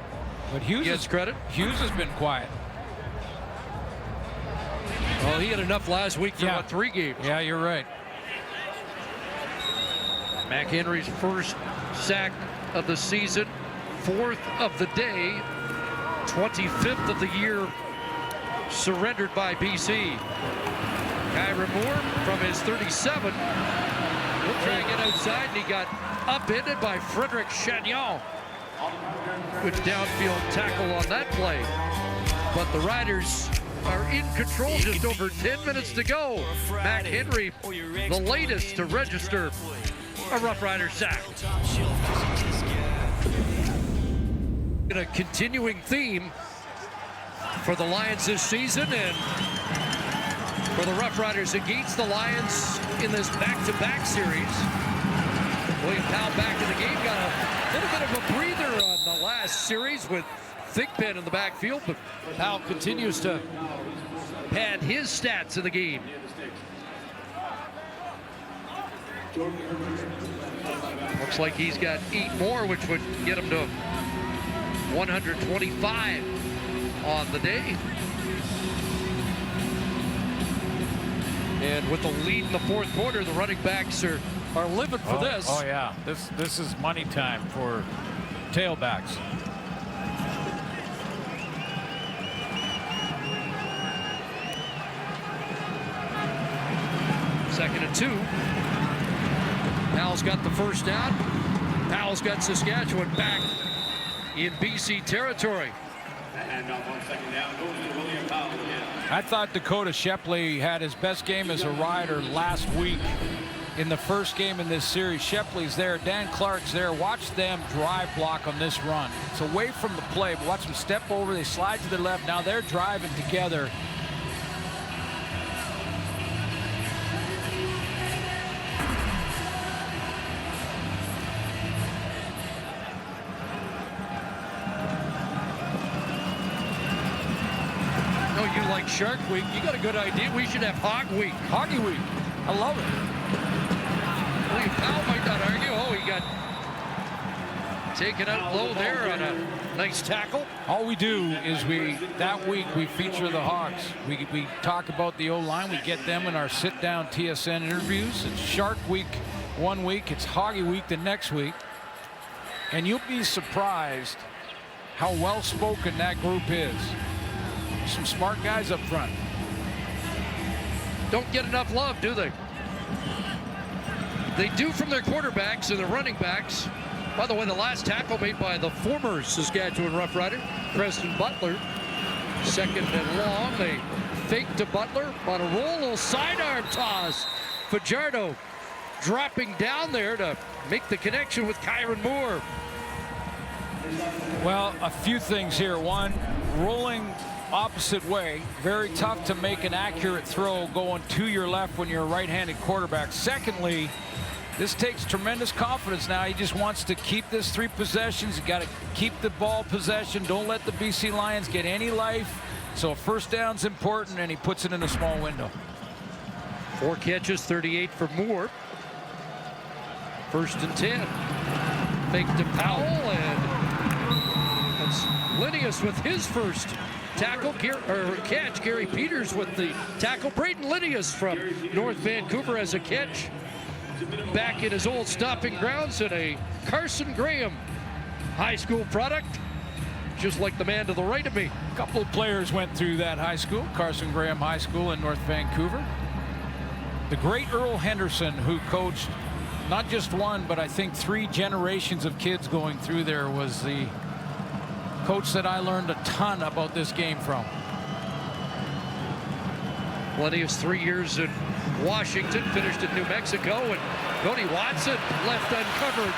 but Hughes gets credit. Hughes has been quiet. Well, he had enough last week for about 3 games. Yeah, you're right. McHenry's first sack of the season, 4th of the day, 25th of the year, surrendered by BC. Kyron Moore from his 37. He'll try and get outside, and he got upended by Frederick Chagnon. Good downfield tackle on that play. But the Riders are in control, just over 10 minutes to go. McHenry, the latest to register a Rough Rider sack. In a continuing theme for the Lions this season, and for the Rough Riders against the Lions in this back-to-back series. William Powell back in the game, got a little bit of a breather on the last series with Thigpen in the backfield, but Powell continues to pad his stats in the game. Looks like he's got 8 more, which would get him to 125 on the day. And with the lead in the 4th quarter, the running backs are living for this. Oh yeah, this is money time for tailbacks. Second and 2. Powell's got the first down. Powell's got Saskatchewan back in BC territory. I thought Dakota Shepley had his best game as a Rider last week in the first game in this series. Shepley's there, Dan Clark's there. Watch them drive block on this run. It's away from the play, but watch them step over. They slide to the left. Now they're driving together. You like Shark Week, you got a good idea. We should have Hog Week. Hoggy Week. I love it. William Powell might not argue. Oh, he got taken out low there on a nice tackle. All we do is that week we feature the Hogs. We talk about the O-line. We get them in our sit-down TSN interviews. It's Shark Week one week. It's Hoggy Week the next week. And you'll be surprised how well-spoken that group is. Some smart guys up front. Don't get enough love, do they? They do from their quarterbacks and their running backs. By the way, the last tackle made by the former Saskatchewan Rough Rider, Preston Butler. 2nd and long. They fake to Butler on a roll, little sidearm toss. Fajardo dropping down there to make the connection with Kyron Moore. Well, a few things here. One, rolling opposite way. Very tough to make an accurate throw going to your left when you're a right-handed quarterback. Secondly, this takes tremendous confidence now. He just wants to keep this 3 possessions. You got to keep the ball possession. Don't let the BC Lions get any life. So first down's important, and he puts it in a small window. 4 catches, 38 for Moore. 1st and 10. Fake to Powell, and that's Linnaeus with his first tackle catch. Gary Peters with the tackle. Braden Linnaeus from North Vancouver has a catch back in his old stomping grounds, and a Carson Graham high school product, just like the man to the right of me. A couple of players went through that high school, Carson Graham High School in North Vancouver. The great Earl Henderson, who coached not just one, but I think 3 generations of kids going through there, was the coach that I learned a ton about this game from. Linnaeus 3 years in Washington, finished in New Mexico, and Cody Watson left uncovered,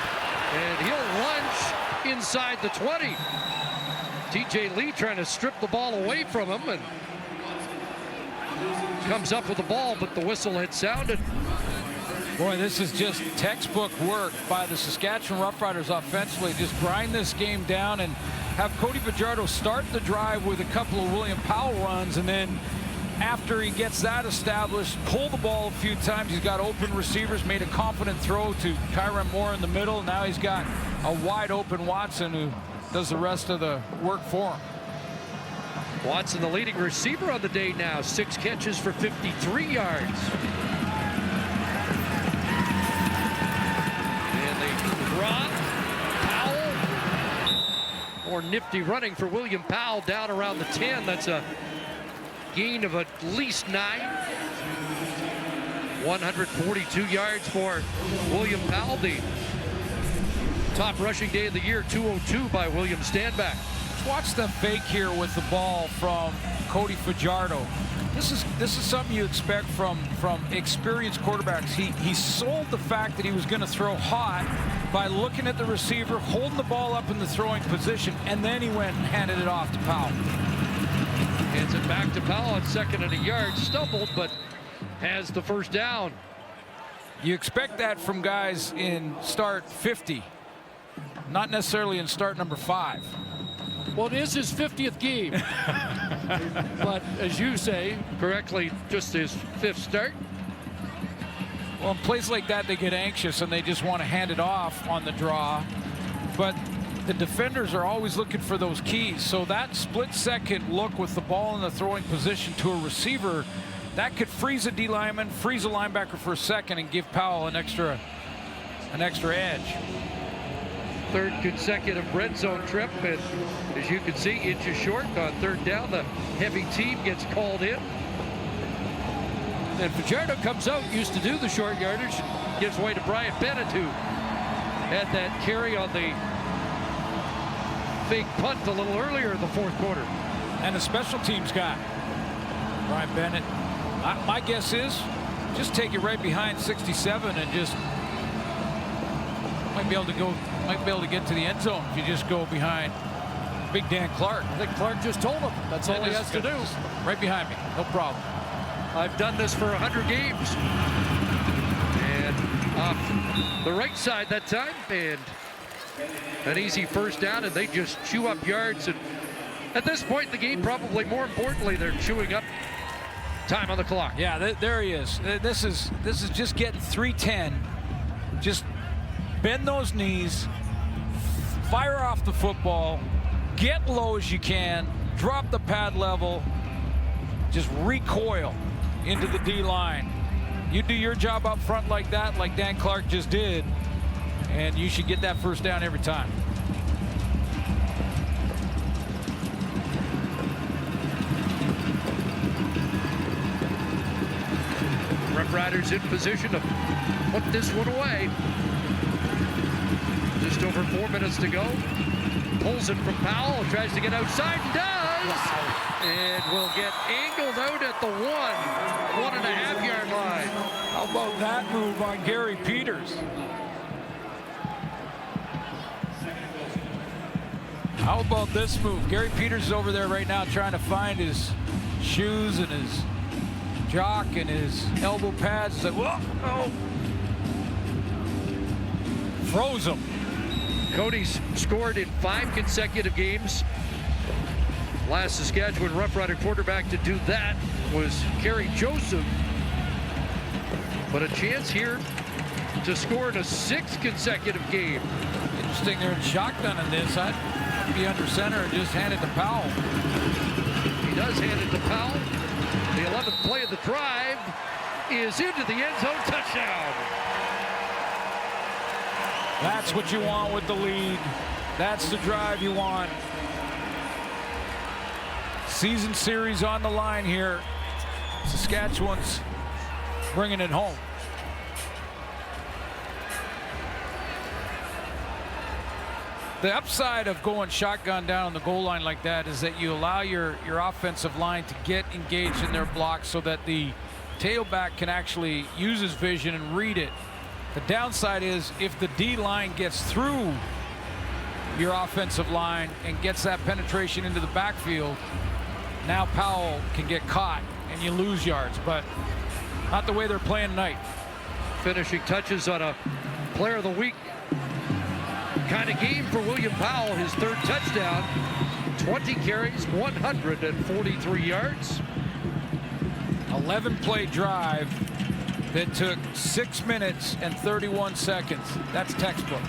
and he'll lunge inside the 20. TJ Lee trying to strip the ball away from him, and comes up with the ball, but the whistle had sounded. Boy, this is just textbook work by the Saskatchewan Roughriders offensively. Just grind this game down and have Cody Fajardo start the drive with a couple of William Powell runs, and then after he gets that established, pull the ball a few times. He's got open receivers, made a confident throw to Kyron Moore in the middle. Now he's got a wide open Watson who does the rest of the work for him. Watson, the leading receiver on the day now, 6 catches for 53 yards. And they run. Powell. More nifty running for William Powell down around the 10. That's a gain of at least 9. 142 yards for William Powell. The top rushing day of the year, 202 by William Stanback. Watch the fake here with the ball from Cody Fajardo. This is something you expect from experienced quarterbacks. He sold the fact that he was going to throw hot by looking at the receiver, holding the ball up in the throwing position, and then he went and handed it off to Powell. Hands it back to Powell on 2nd and a yard. Stumbled, but has the first down. You expect that from guys in start 50, not necessarily in start number 5. Well, it is his 50th game. But as you say correctly, just his 5th start. Well, in plays like that, they get anxious and they just want to hand it off on the draw. But the defenders are always looking for those keys. So that split-second look with the ball in the throwing position to a receiver, that could freeze a D lineman, freeze a linebacker for a second, and give Powell an extra edge. 3rd consecutive red zone trip, and as you can see, inches short on 3rd down. The heavy team gets called in. And Fajardo comes out, used to do the short yardage, gives way to Brian Bennett, who had that carry on the fake punt a little earlier in the 4th quarter. And a special teams guy, Brian Bennett. My guess is just take it right behind 67 and just might be able to get to the end zone if you just go behind Big Dan Clark. I think Clark just told him that's all he has to do. Right behind me, no problem. I've done this for 100 games. And off the right side that time, and an easy first down, and they just chew up yards. And at this point in the game, probably more importantly, they're chewing up time on the clock. Yeah, there he is. This is just getting 3:10. Just bend those knees, fire off the football, get low as you can, drop the pad level, just recoil into the D line. You do your job up front like that, like Dan Clark just did, and you should get that first down every time. Roughriders in position to put this one away. Just over 4 minutes to go. Pulls it from Powell, tries to get outside, and does! And will get angled out at the 1.5 yard line. How about that move on Gary Peters? How about this move? Gary Peters is over there right now trying to find his shoes and his jock and his elbow pads. He's like, whoa, oh. Froze him. Cody's scored in 5 consecutive games. Last Saskatchewan Roughrider quarterback to do that was Kerry Joseph. But a chance here to score in a 6th consecutive game. Interesting, they're in shotgun in this. I'd be under center and just hand it to Powell. He does hand it to Powell. The 11th play of the drive is into the end zone, touchdown. That's what you want with the lead. That's the drive you want. Season series on the line here. Saskatchewan's bringing it home. The upside of going shotgun down on the goal line like that is that you allow your offensive line to get engaged in their blocks so that the tailback can actually use his vision and read it. The downside is if the D line gets through your offensive line and gets that penetration into the backfield, now Powell can get caught and you lose yards, but not the way they're playing tonight. Finishing touches on a player of the week kind of game for William Powell, his 3rd touchdown, 20 carries, 143 yards. 11-play drive that took 6 minutes and 31 seconds. That's textbook.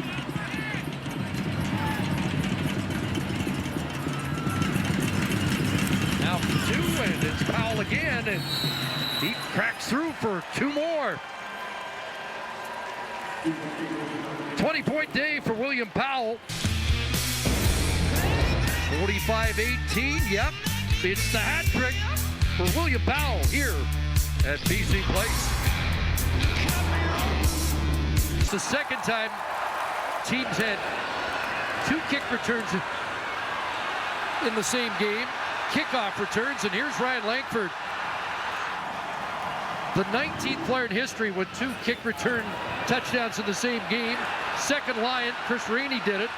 Now 2, and it's Powell again, and he cracks through for 2 more. 20-point day for William Powell. 45-18, yep, it's the hat trick for William Powell here at BC Place. It's the 2nd time teams had 2 kick returns in the same game, kickoff returns, and here's Ryan Langford, the 19th player in history with 2 kick return touchdowns in the same game. 2nd Lion, Chris Rainey did it.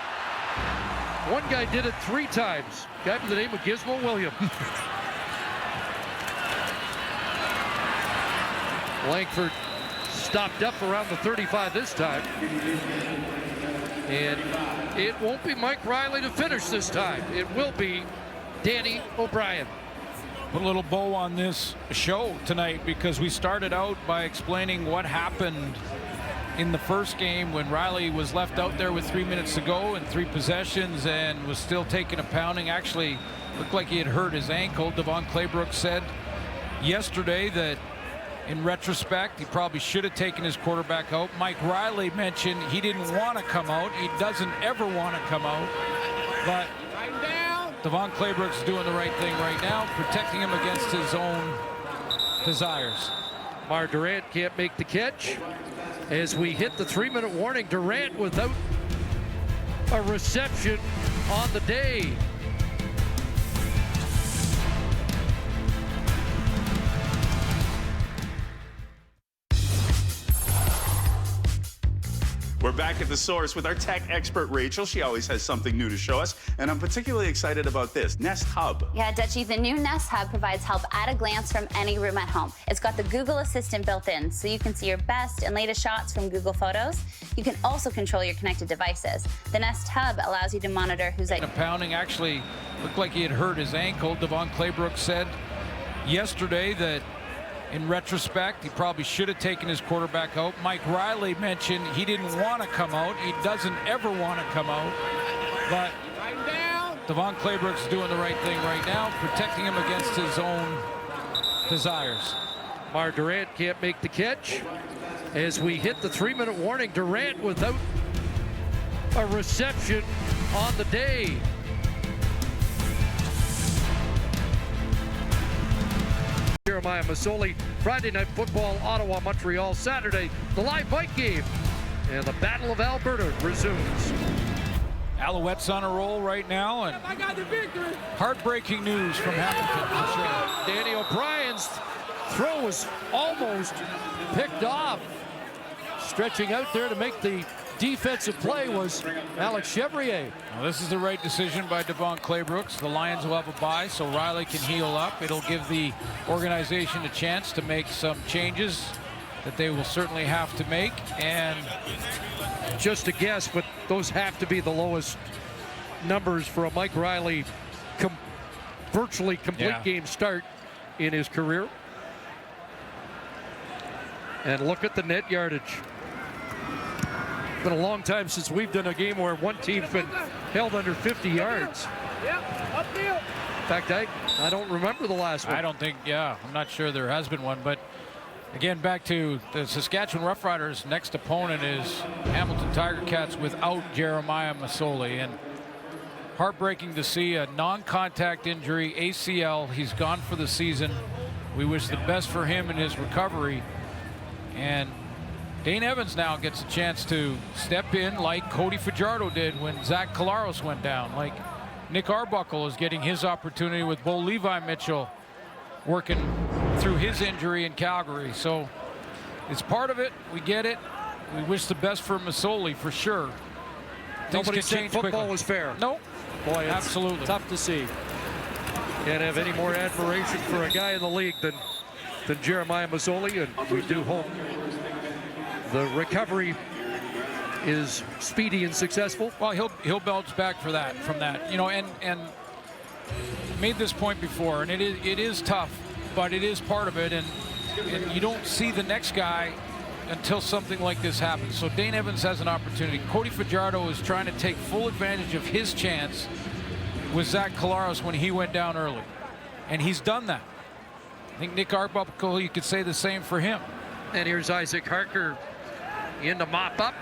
One guy did it 3 times. Guy by the name of Gizmo Williams. Langford stopped up around the 35 this time. And it won't be Mike Riley to finish this time. It will be Danny O'Brien. Put a little bow on this show tonight because we started out by explaining what happened in the first game when Riley was left out there with 3 minutes to go and 3 possessions and was still taking a pounding. Actually looked like he had hurt his ankle. Devon Claybrook said yesterday that in retrospect he probably should have taken his quarterback out. Mike Riley mentioned he didn't want to come out. He doesn't ever want to come out, but Devon Claybrook's doing the right thing right now, protecting him against his own desires. Mar Durant can't make the catch. As we hit the 3-minute warning, Durant without a reception on the day. We're back at the source with our tech expert, Rachel. She always has something new to show us, and I'm particularly excited about this, Nest Hub. Yeah, Dutchie, the new Nest Hub provides help at a glance from any room at home. It's got the Google Assistant built in, so you can see your best and latest shots from Google Photos. You can also control your connected devices. The Nest Hub allows you to monitor who's at... Pounding actually looked like he had hurt his ankle. Devon Claybrook said yesterday that in retrospect, he probably should have taken his quarterback out. Mike Riley mentioned he didn't want to come out. He doesn't ever want to come out. But Devon Claybrook's doing the right thing right now, protecting him against his own desires. Mar Durant can't make the catch. As we hit the 3-minute warning, Durant without a reception on the day. Jeremiah Masoli, Friday Night Football, Ottawa, Montreal, Saturday, the live bike game, and the Battle of Alberta resumes. Alouettes on a roll right now, and heartbreaking news from Hamilton for sure. Danny O'Brien's throw was almost picked off, stretching out there to make the defensive play was Alex Chevrier. Now, this is the right decision by Devon Claybrooks. The Lions will have a bye, so Riley can heal up. It'll give the organization a chance to make some changes that they will certainly have to make. And just a guess, but those have to be the lowest numbers for a Mike Riley virtually complete game start in his career. And look at the net yardage. It's been a long time since we've done a game where one team's been held under 50 yards. In fact, I don't remember the last one. I don't think, I'm not sure there has been one, but again, back to the Saskatchewan Roughriders' next opponent is Hamilton Tiger Cats without Jeremiah Masoli. And heartbreaking to see a non-contact injury, ACL. He's gone for the season. We wish the best for him in his recovery. And Dane Evans now gets a chance to step in like Cody Fajardo did when Zach Collaros went down. Like Nick Arbuckle is getting his opportunity with Bo Levi Mitchell working through his injury in Calgary. So it's part of it. We get it. We wish the best for Masoli for sure. Nobody said football was fair. Nope. Boy, it's absolutely tough to see. Can't have any more admiration for a guy in the league than Jeremiah Masoli, and we do hope the recovery is speedy and successful. Well, he'll bounce back from that, you know, and made this point before, and it is tough, but it is part of it, and you don't see the next guy until something like this happens. So Dane Evans has an opportunity. Cody Fajardo is trying to take full advantage of his chance with Zach Collaros when he went down early, and he's done that. I think Nick Arbuckle, you could say the same for him. And here's Isaac Harker in the mop-up.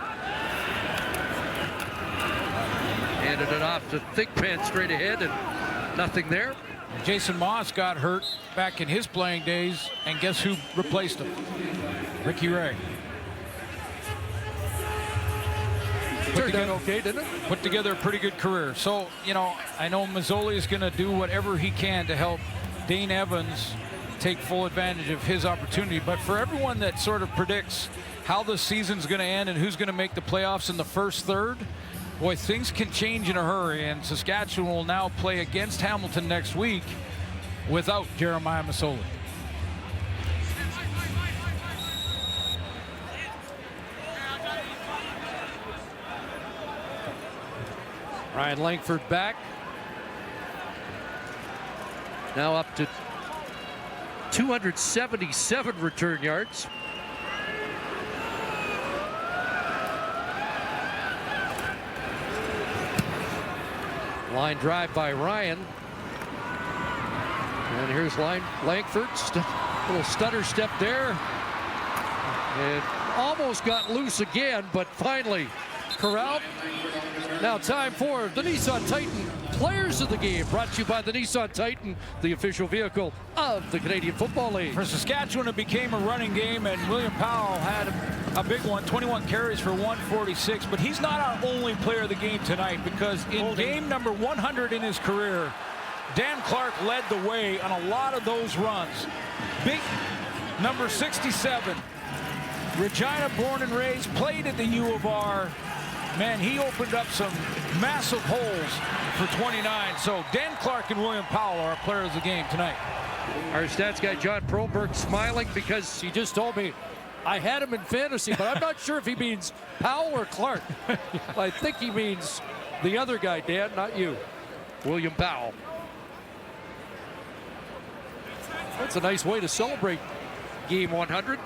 Handed it off to Thigpen straight ahead, and nothing there. Jason Moss got hurt back in his playing days, and guess who replaced him? Ricky Ray. Turned out okay, didn't it? Put together a pretty good career. So, you know, I know Masoli is going to do whatever he can to help Dane Evans take full advantage of his opportunity. But for everyone that sort of predicts how the season's going to end and who's going to make the playoffs in the first third, boy, things can change in a hurry. And Saskatchewan will now play against Hamilton next week without Jeremiah Masoli. Ryan Langford back. Now up to 277 return yards. Line drive by Ryan. And here's Langford. Little stutter step there. And almost got loose again, but finally corralled. Now time for the Nissan Titan Players of the Game, brought to you by the Nissan Titan, the official vehicle of the Canadian Football League. For Saskatchewan, it became a running game, and William Powell had a big one, 21 carries for 146, but he's not our only player of the game tonight, because in game number 100 in his career, Dan Clark led the way on a lot of those runs. Big number 67, Regina born and raised, played at the U of R. Man, he opened up some massive holes for 29. So Dan Clark and William Powell are our players of the game tonight. Our stats guy John Perlberg smiling because he just told me I had him in fantasy, but I'm not sure if he means Powell or Clark. I think he means the other guy, Dan, not you. William Powell. That's a nice way to celebrate game 100.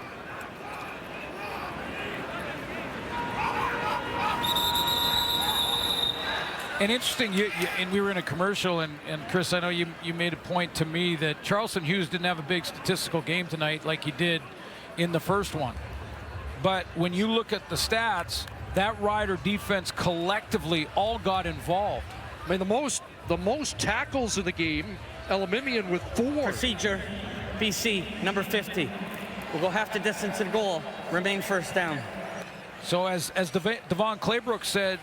And interesting, and we were in a commercial, and Chris, I know you made a point to me that Charleston Hughes didn't have a big statistical game tonight like he did in the first one. But when you look at the stats, that Rider defense collectively all got involved. I mean, the most tackles in the game, Elimimian with 4. Procedure, BC, number 50. We'll go half the distance to the goal, remain first down. So as Devon Claybrooks said,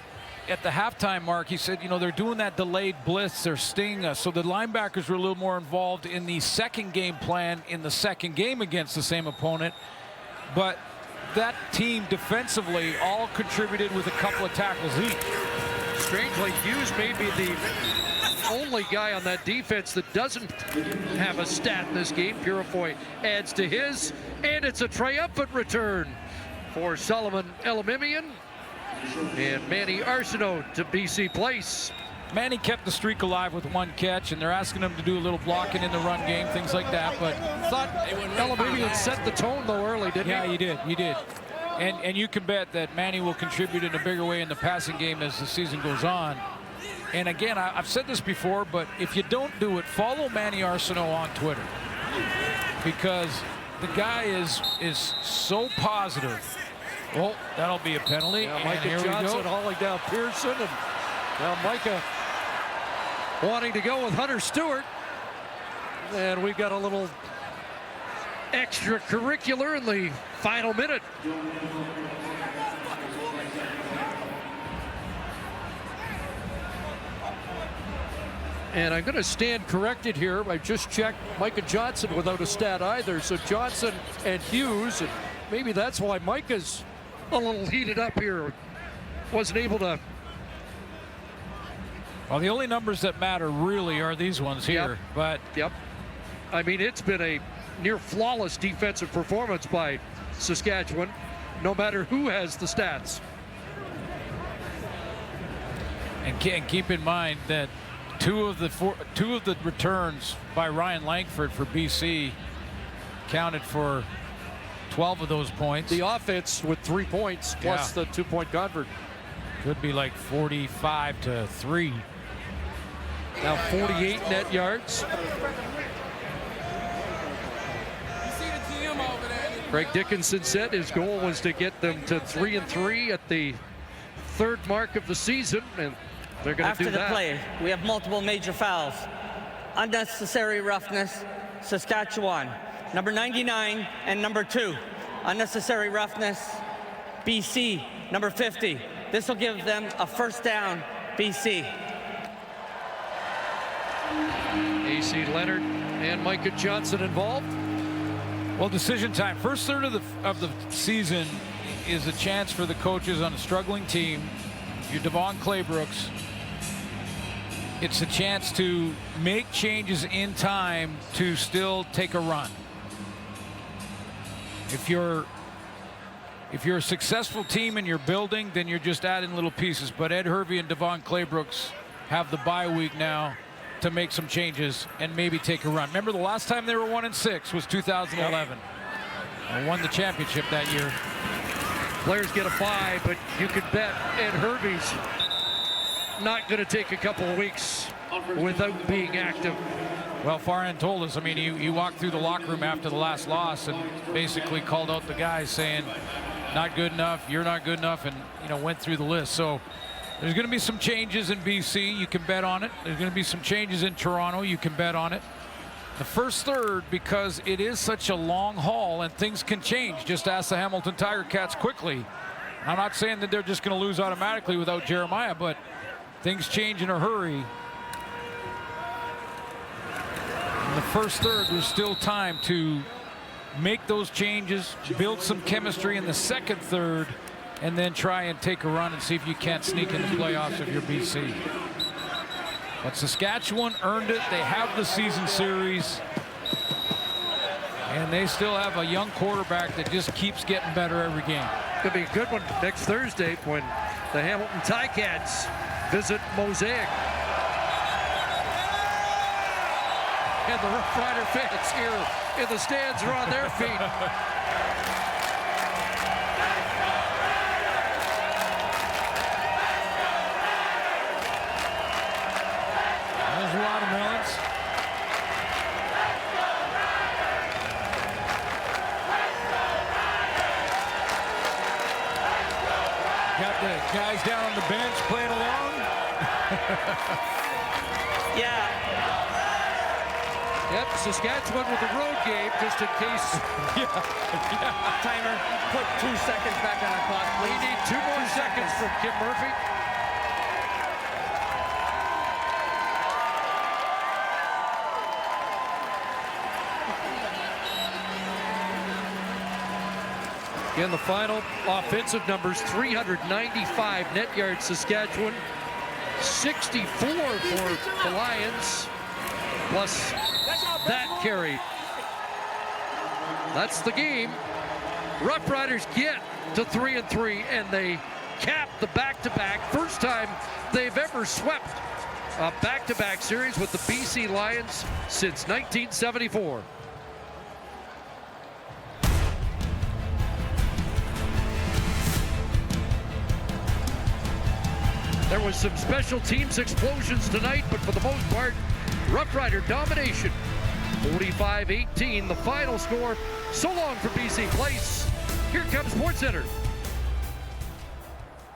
at the halftime mark, he said, you know, they're doing that delayed blitz, they're stinging us. So the linebackers were a little more involved in the second game plan in the second game against the same opponent. But that team defensively all contributed with a couple of tackles each. Strangely, Hughes may be the only guy on that defense that doesn't have a stat in this game. Purifoy adds to his, and it's a triumphant return for Solomon Elimimian and Manny Arsenault to BC Place. Manny kept the streak alive with one catch, and they're asking him to do a little blocking in the run game, things like that. But thought Elimimian set the tone though early, didn't he? Yeah, he did. And you can bet that Manny will contribute in a bigger way in the passing game as the season goes on. And again, I've said this before, but if you don't do it, follow Manny Arsenault on Twitter, because the guy is so positive. Well, that'll be a penalty. Yeah, Micah Johnson hauling down Pearson, and now Micah wanting to go with Hunter Stewart. And we've got a little extracurricular in the final minute. And I'm going to stand corrected here. I just checked Micah Johnson without a stat either. So Johnson and Hughes, and maybe that's why Micah's a little heated up here. Wasn't able to. Well, the only numbers that matter really are these ones here. Yep. But yep. I mean, it's been a near flawless defensive performance by Saskatchewan, no matter who has the stats. And keep in mind that two of the returns by Ryan Langford for BC counted for 12 of those points. The offense with 3 points plus the 2-point convert. Could be like 45-3. Now 48 net yards. Craig Dickinson said his goal was to get them to 3-3 at the third mark of the season, and they're going to do that. After the play, we have multiple major fouls. Unnecessary roughness, Saskatchewan. Number 99 and number 2. Unnecessary roughness, BC, number 50. This will give them a first down, BC. AC Leonard and Micah Johnson involved. Well, decision time. First third of the season is a chance for the coaches on a struggling team. You're Devon Claybrooks. It's a chance to make changes in time to still take a run. If you're a successful team and you're building, then you're just adding little pieces. But Ed Hervey and Devon Claybrooks have the bye week now to make some changes and maybe take a run. Remember, the last time they were 1-6 was 2011. And won the championship that year. Players get a bye, but you could bet Ed Hervey's not going to take a couple of weeks without being active. Well, Farhan told us, I mean, he walked through the locker room after the last loss and basically called out the guys saying, not good enough, you're not good enough, and, you know, went through the list. So there's going to be some changes in BC. You can bet on it. There's going to be some changes in Toronto. You can bet on it. The first third, because it is such a long haul and things can change. Just ask the Hamilton Tiger Cats quickly. I'm not saying that they're just going to lose automatically without Jeremiah, but things change in a hurry. In the first third, there's still time to make those changes, build some chemistry in the second third, and then try and take a run and see if you can't sneak in the playoffs if you're BC. But Saskatchewan earned it. They have the season series. And they still have a young quarterback that just keeps getting better every game. Could be a good one next Thursday when the Hamilton Ticats visit Mosaic. And the Roughrider fans here in the stands are on their feet. There's watermelons. Got the guys down on the bench playing along. Yeah. Yep, Saskatchewan with the road game, just in case. Yeah. Timer, put 2 seconds back on the clock, We please. need 2 more seconds from Kim Murphy. In the final, offensive numbers, 395 net yards Saskatchewan, 64 for the Lions, plus that carry. That's the game. Roughriders get to 3-3, and they cap the back-to-back. First time they've ever swept a back-to-back series with the BC Lions since 1974. There was some special teams explosions tonight, but for the most part, Rough Rider domination. 45-18, the final score. So long for BC Place. Here comes SportsCenter.